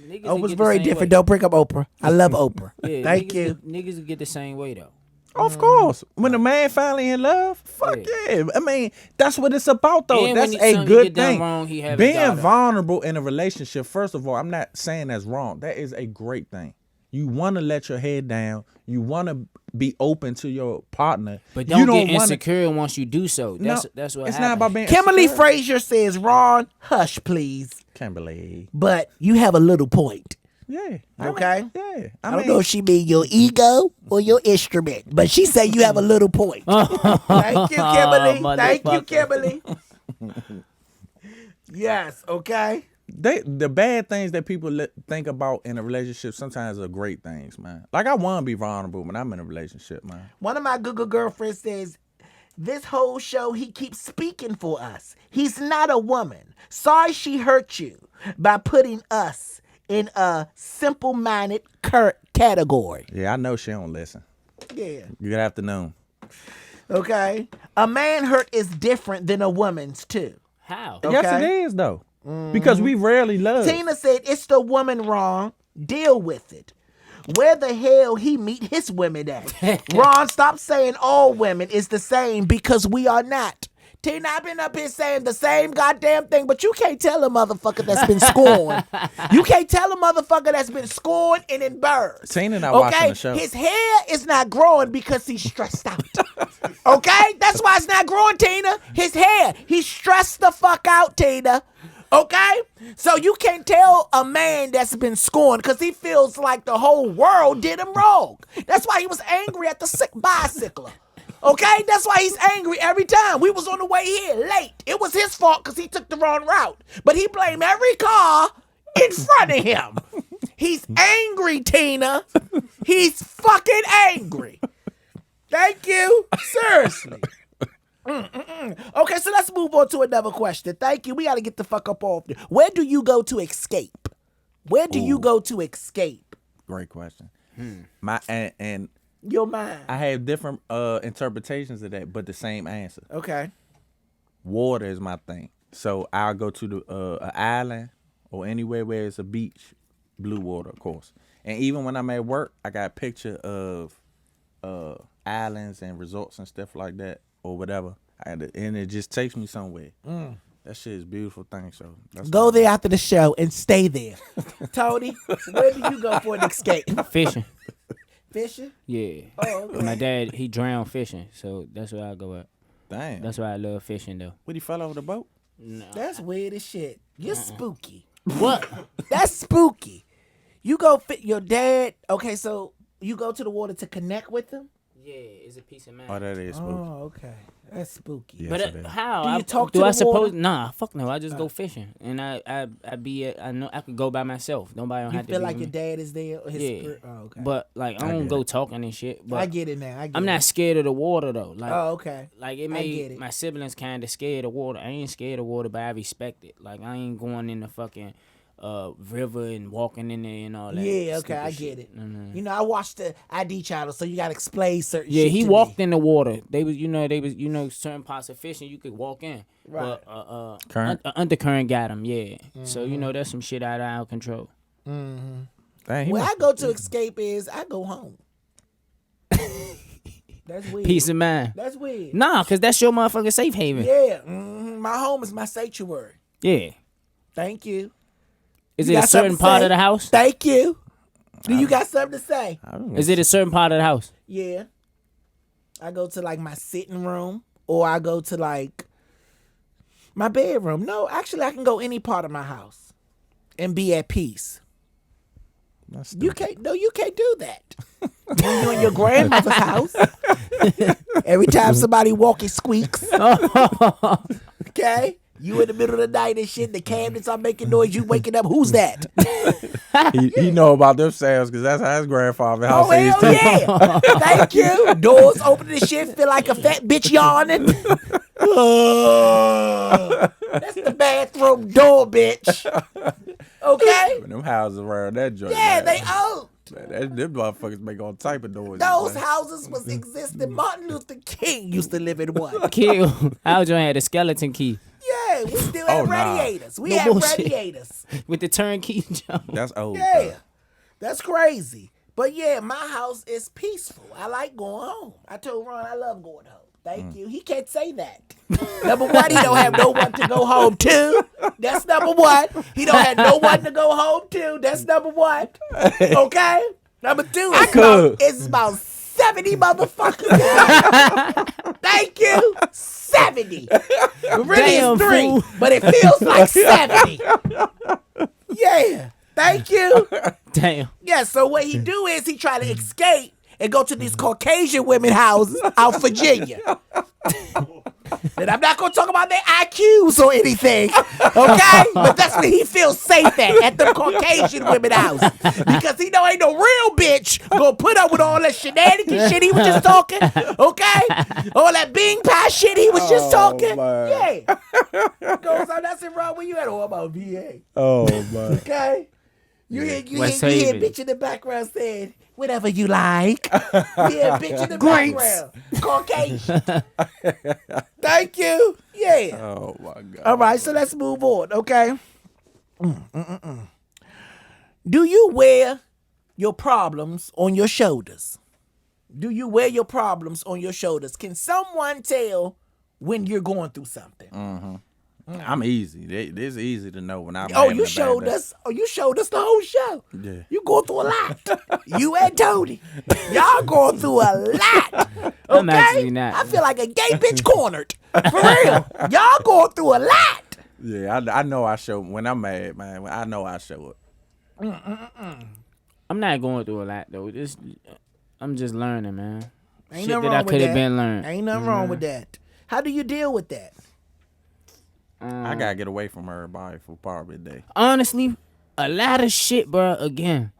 Niggas
Oprah's
get the
very
same
different.
way.
Don't bring up Oprah. I love Oprah.
Yeah,
Thank
niggas
you.
Niggas get the same way though.
Of course. When the man finally in love, fuck yeah. I mean, that's what it's about though.
And
That's
when
a
something
good
get done
thing.
wrong, he have his
Being
daughter.
vulnerable in a relationship, first of all, I'm not saying that's wrong. That is a great thing. You want to let your head down. You want to be open to your partner.
But
you
don't get
wanna-
insecure once you do so. That's what
It's
happens.
not about being
Kimberly
insecure.
Frazier says, Ron, hush, please.
Kimberly.
But you have a little point.
Yeah.
Okay?
Yeah.
I don't know if she mean your ego or your instrument, but she say you have a little point. Thank you, Kimberly. Thank you, Kimberly. Yes, okay.
The bad things that people think about in a relationship sometimes are great things, man. Like, I want to be vulnerable when I'm in a relationship, man.
One of my Google girlfriends says, this whole show, he keeps speaking for us. He's not a woman. Sorry she hurt you by putting us in a simple-minded category.
Yeah, I know she don't listen.
Yeah.
Good afternoon.
Okay. A man hurt is different than a woman's, too.
How?
Okay.
Yes, it is, though. Because we rarely love.
Tina said, it's the woman wrong. Deal with it. Where the hell he meet his women at? Ron, stop saying all women is the same, because we are not. Tina, I've been up here saying the same goddamn thing, but you can't tell a motherfucker that's been scorned. You can't tell a motherfucker that's been scorned and embarrassed.
Tina not watching the show.
His hair is not growing because he's stressed out. Okay? That's why it's not growing, Tina. His hair. He's stressed the fuck out, Tina. Okay? So you can't tell a man that's been scorned because he feels like the whole world did him wrong. That's why he was angry at the sick bicycler. Okay? That's why he's angry every time. We was on the way here late. It was his fault because he took the wrong route. But he blamed every car in front of him. He's angry, Tina. He's fucking angry. Thank you. Seriously. Okay, so let's move on to another question. Thank you. We got to get the fuck up off there. Where do you go to escape? Where do you go to escape?
Great question. My and
Your mind.
I have different interpretations of that, but the same answer.
Okay.
Water is my thing. So I'll go to the an island or anywhere where it's a beach, blue water, of course. And even when I'm at work, I got a picture of islands and resorts and stuff like that or whatever. And it just takes me somewhere. That shit is a beautiful thing. So that's
Go
what
there after the show and stay there. Tony, where do you go for an escape?
Fishing.
Fishing?
Yeah.
Oh, okay.
My dad, he drowned fishing, so that's where I go at.
Damn.
That's why I love fishing though.
When he fell over the boat?
No.
That's weird as shit. You're spooky.
What?
That's spooky. You go fit your dad. Okay, so you go to the water to connect with him?
Yeah, it's a piece of man.
Oh, that is spooky.
Oh, okay. That's spooky.
Yeah.
But
Yes, it is.
how?
Do you talk
do
to
I
the
suppose?
water?
Nah, fuck no. I just go fishing, and I know I could go by myself. Nobody don't
You
have to.
feel
be
like
with
your
me.
dad is there? Or his
Yeah.
spirit? Oh, okay.
But like I
I
don't
get
go
it.
talking and shit. But
I get it now.
I'm not scared of the water though. Like
Oh, okay.
like it
get
made
it.
my siblings kind of scared of water. I ain't scared of water, but I respect it. Like I ain't going in the fucking river and walking in there and all that.
Yeah, okay,
stupid
I
shit.
get it.
Mm-hmm.
You know, I watched the ID channel, so you got to explain certain
Yeah,
shit
he
to
walked
me.
in the water. They was certain parts of fishing you could walk in.
Right.
But
Current?
undercurrent got him, yeah. So that's some shit out of our control.
Dang, he
Where
must-
I go to escape is I go home. That's weird.
Peace of mind.
That's weird.
Nah, cause that's your motherfucking safe haven.
Yeah, my home is my sanctuary.
Yeah.
Thank you.
Is
You
it a
got
certain
something to
part
say?
of the house?
Thank you. Do you got something to say?
I don't know.
Is it a certain part of the house?
Yeah. I go to like my sitting room or I go to like my bedroom. No, actually I can go any part of my house and be at peace.
That's
You
stupid.
can't do that. When you're in your grandmother's house, every time somebody walk, it squeaks. Okay? You in the middle of the night and shit, the cabinets are making noise, you waking up, who's that?
He know about them sounds because that's how his grandfather house
Oh, hell
is too.
yeah. Thank you. Doors open and shit, feel like a fat bitch yawning. That's the bathroom door, bitch. Okay?
Them houses around that joint.
Yeah,
man.
they old.
Man, them motherfuckers make all type of noise.
Those
man.
houses was existing. Martin Luther King used to live in one.
Kill. Our joint had a skeleton key
Yeah, we still
Oh,
had
nah.
radiators. We
No
had
bullshit.
radiators.
with the turnkey joint.
That's old.
Yeah, that's crazy. But yeah, my house is peaceful. I like going home. I told Ron I love going home. Thank you. He can't say that. Number one, he don't have no one to go home to. That's number one. He don't have no one to go home to. That's number one. Okay? Number two, it's about 70 motherfuckers. Thank you. 70. Really
Damn,
it's 3,
fool.
but it feels like 70. Yeah. Thank you.
Damn.
Yeah, so what he do is he try to escape and go to these Caucasian women houses out Virginia. And I'm not gonna talk about their IQs or anything, okay? But that's where he feels safe at the Caucasian women house. Because he know ain't no real bitch gonna put up with all that shenanigans shit he was just talking, okay? All that Bing pie shit he was just talking.
man.
Yeah. Goes on, that's it wrong when you at all about VA.
Oh man.
Okay? You hear
West
you hear
Haven.
bitch in the background saying, whatever you like. Yeah, bitch in the background. Caucasian. Thank you. Yeah.
Oh my god.
All right, so let's move on, okay? Do you wear your problems on your shoulders? Do you wear your problems on your shoulders? Can someone tell when you're going through something?
I'm easy. This easy to know when I'm.
Oh,
having
you
a bad
showed
day.
us. Oh, you showed us the whole show.
Yeah.
You going through a lot. You and Tony. Y'all going through a lot. Okay?
I'm actually not.
I feel like a gay bitch cornered. For real. Y'all going through a lot.
Yeah, I know I show when I'm mad, man. I know I show it.
I'm not going through a lot though. I'm just learning, man.
Ain't
Shit
nothing
that
wrong
I
with
could have
that.
been learned.
Ain't nothing wrong with that. How do you deal with that?
I gotta get away from everybody for part of the day.
Honestly, a lot of shit, bro. Again,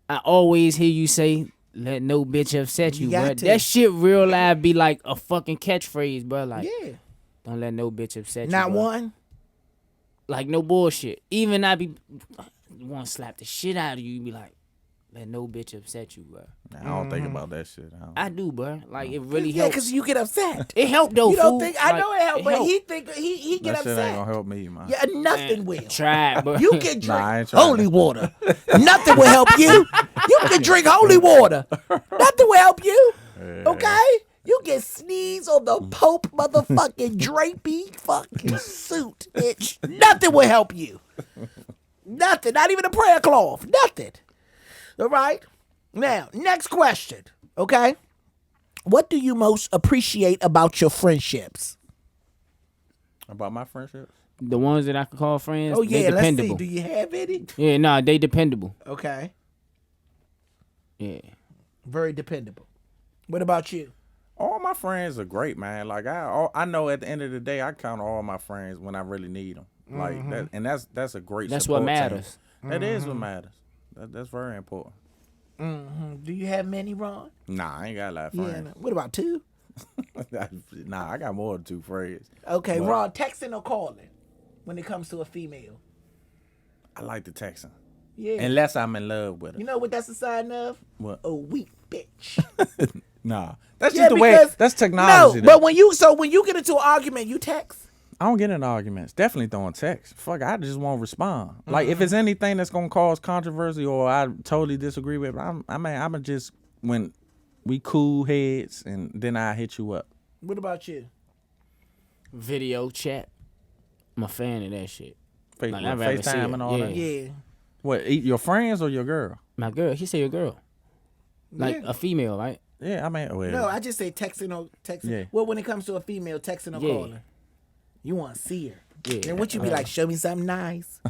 I always hear you say let no bitch upset you,
got
bro.
to.
That shit real life be like a fucking catchphrase, bro. Like,
Yeah.
don't let no bitch upset you.
Not
bro.
one.
Like, no bullshit. Even I be want to slap the shit out of you. You be like, let no bitch upset you, bro.
I don't think about that shit.
I do, bro. Like, it really
Yeah,
helps.
because you get upset.
It helped though.
You don't
fool.
think? I know it helped, but
help.
he think he get
That shit ain't
upset.
gonna help me, man.
Yeah, nothing will.
Try it, bro.
You can drink
Nah, I ain't trying
holy
to.
water. Nothing will help you. You can drink holy water. Nothing will help you. Okay? You can sneeze on the Pope motherfucking drapey fucking suit, bitch. Nothing will help you. Nothing. Not even a prayer cloth. Nothing. All right? Now, next question. Okay? What do you most appreciate about your friendships?
About my friendships?
The ones that I can call friends,
Oh,
they
yeah. Let's see.
dependable.
Do you have any?
Yeah, nah, they dependable.
Okay.
Yeah.
Very dependable. What about you?
All my friends are great, man. Like I know at the end of the day, I count all my friends when I really need them. Like that, and that's a great.
That's
support
what
team.
matters.
That is what matters. That's very important.
Do you have many, Ron?
Nah, I ain't got a lot of
Yeah.
friends.
No. What about two?
Nah, I got more than 2 friends.
Okay,
But
Ron, texting or calling when it comes to a female?
I like the texting,
Yeah.
unless I'm in love with her.
You know what that's a sign of?
What?
A weak bitch.
Nah, that's
Yeah,
just the way.
because-
That's technology.
No,
though.
but when you get into an argument, you text.
I don't get in arguments. Definitely throwing text. Fuck, I just won't respond. Like if it's anything that's gonna cause controversy or I totally disagree with, I'm just when we cool heads and then I hit you up.
What about you?
Video chat. I'm a fan of that shit.
Face,
Like,
what,
I'd rather see
FaceTime
it.
and all
Yeah.
that.
Yeah.
What? Your friends or your girl?
My girl, he say a girl. Like
Yeah.
a female, right?
Yeah, I mean, well,
No, I just say texting or texting.
Yeah.
Well, when it comes to a female, texting or
Yeah.
calling, you want to see her.
Yeah.
Then what you be like? Show me something nice.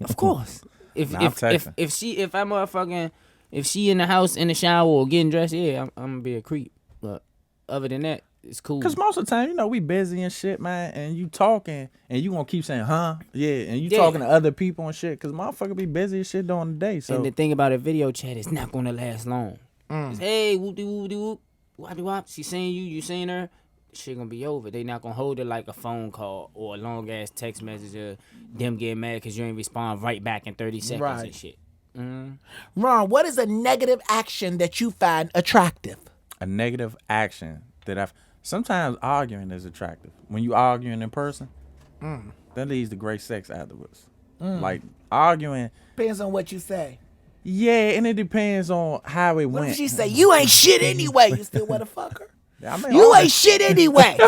Of course. If
Nah, I'm
if
texting.
if I'm motherfucking if she in the house in the shower or getting dressed, yeah, I'm gonna be a creep. But other than that, it's cool.
Cause most of the time, we busy and shit, man, and you talking and you gonna keep saying, huh? Yeah, and you
Yeah.
talking to other people and shit. Cause motherfucker be busy as shit during the day. So
And the thing about a video chat is not gonna last long. It's, hey, whoop de whoop de whoop, wop de wop. She seeing you, you seeing her. Shit gonna be over. They not gonna hold it like a phone call or a long ass text message or them getting mad because you ain't respond right back in 30 seconds
Right.
and shit.
Ron, what is a negative action that you find attractive?
a negative action that I've sometimes arguing is attractive. When you arguing in person, that leads to great sex afterwards. Like arguing,
Depends on what you say.
yeah, and it depends on how it
What
went.
if she say, you ain't shit anyway? You still want to fuck her?
I mean,
You
all
ain't shit anyway.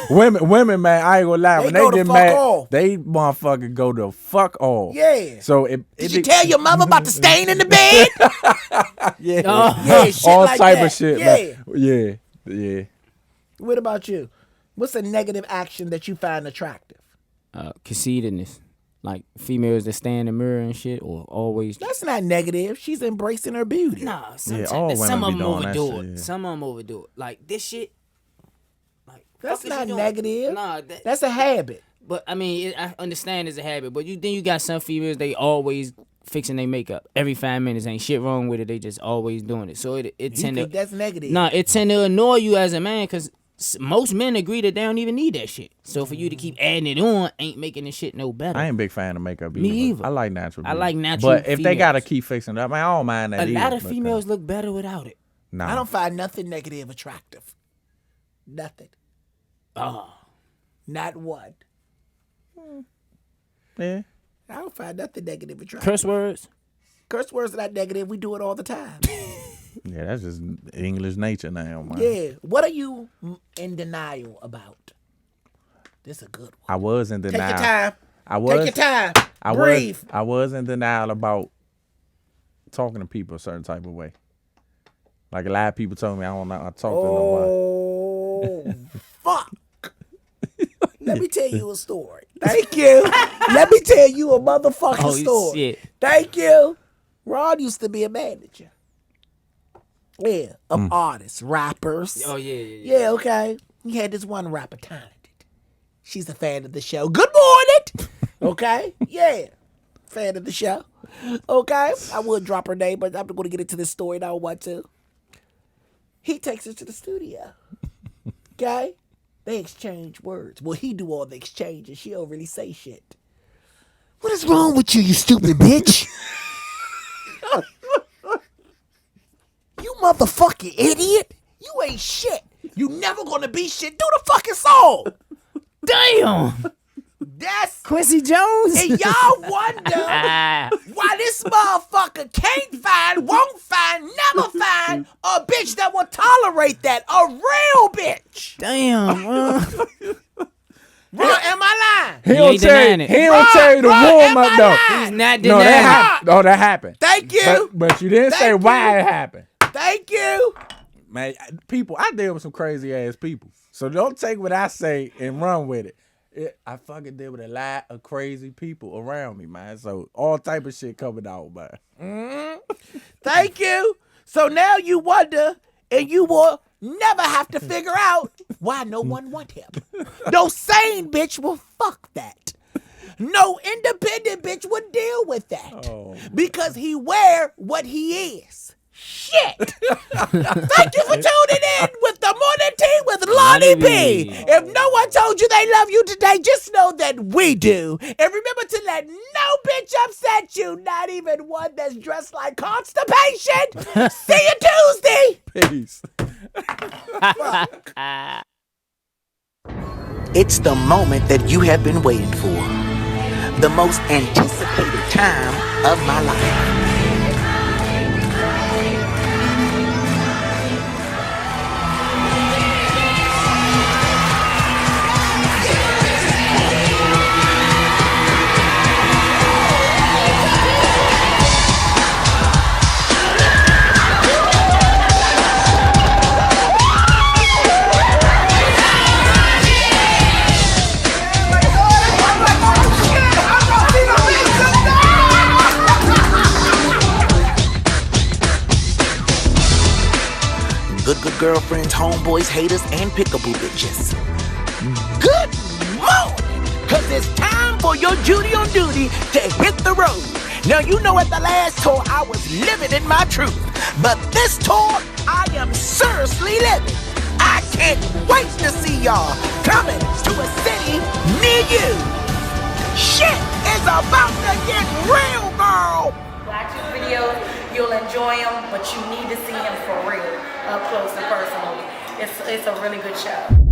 women, man, I ain't gonna lie.
They
When
go
they
the
get
fuck
mad,
off.
they motherfucker go the fuck off.
Yeah.
So
Did you tell your mother about the stain in the bed?
Yeah,
Yeah, shit
all
like
type
that.
of shit,
Yeah.
man. Yeah.
What about you? What's a negative action that you find attractive?
Conceitedness. Like females that stay in the mirror and shit or always.
That's not negative. She's embracing her beauty.
Nah, sometimes
all
some
women
of
be
them
doing that
overdo
shit,
it.
yeah.
Some of them overdo it. Like this shit. Like
That's
fuck is
not
you doing?
negative.
Nah,
That's a habit.
but I mean, I understand it's a habit. But then you got some females they always fixing their makeup every 5 minutes. Ain't shit wrong with it. They just always doing it. So it
You
tend to
think that's negative?
it tend to annoy you as a man because most men agree that they don't even need that shit. So for you to keep adding it on ain't making the shit no better.
I ain't a big fan of makeup either.
Me either.
I like natural.
I
beauty.
like natural
But if they gotta
females.
keep fixing it up, I don't mind that
a
either.
lot of
but,
females look better without it.
Nah.
I don't find nothing negative attractive. Nothing.
Oh.
Not one.
Yeah.
I don't find nothing negative attractive.
Curse words.
Curse words are not negative. We do it all the time.
Yeah, that's just English nature now, man.
Yeah. What are you in denial about? This is a good one.
I was in
Take
denial.
your time.
I was.
Take your time.
I
Breathe.
was in denial about talking to people a certain type of way. Like a lot of people told me I don't know how to talk to nobody.
Oh, fuck. Let me tell you a story. Thank you. Let me tell you a motherfucking
Oh,
story.
shit.
Thank you. Ron used to be a manager. Yeah, of artists, rappers.
Oh yeah.
Yeah, okay. He had this one rapper, talented. She's a fan of the show. Good morning. Okay? Yeah. fan of the show. Okay? I would drop her name, but I'm going to get into this story and I don't want to. He takes her to the studio. Okay? They exchange words. Well, he do all the exchange and she don't really say shit. What is wrong with you, you stupid bitch? You motherfucking idiot. You ain't shit. You never gonna be shit. Do the fucking song.
Damn.
That's
Quincy Jones.
and y'all wonder why this motherfucker can't find, won't find, never find a bitch that will tolerate that. A real bitch.
Damn.
Bro, am I lying?
He
ain't
don't tell you.
denying it.
He don't tell you to
Bro,
warm
am
up
I
though.
lying?
He's not
No,
denying
that
it.
happened. Oh, that happened.
Thank you.
But you didn't say
Thank
why
you.
it happened.
Thank you.
Man, people, I deal with some crazy ass people. So don't take what I say and run with it. I fucking deal with a lot of crazy people around me, man. So all type of shit coming out, man.
Thank you. So now you wonder, and you will never have to figure out why no one want him. No sane bitch will fuck that. No independent bitch would deal with that.
Oh.
Because he wear what he is. Shit. Thank you for tuning in with the Morning Tea with Lonnie B. If no one told you they love you today, just know that we do. And remember to let no bitch upset you, not even one that's dressed like constipation. See you Tuesday.
Peace.
It's the moment that you have been waiting for. The most anticipated time of my life. Good girlfriends, homeboys, haters, and pickable bitches. Good morning, cause it's time for your Judy on duty to hit the road. Now you know at the last tour I was living in my truth, but this tour I am seriously living. I can't wait to see y'all coming to a city near you. Shit is about to get real, girl.
Watch his videos, you'll enjoy him, but you need to see him for real, up close and personal. It's a really good show.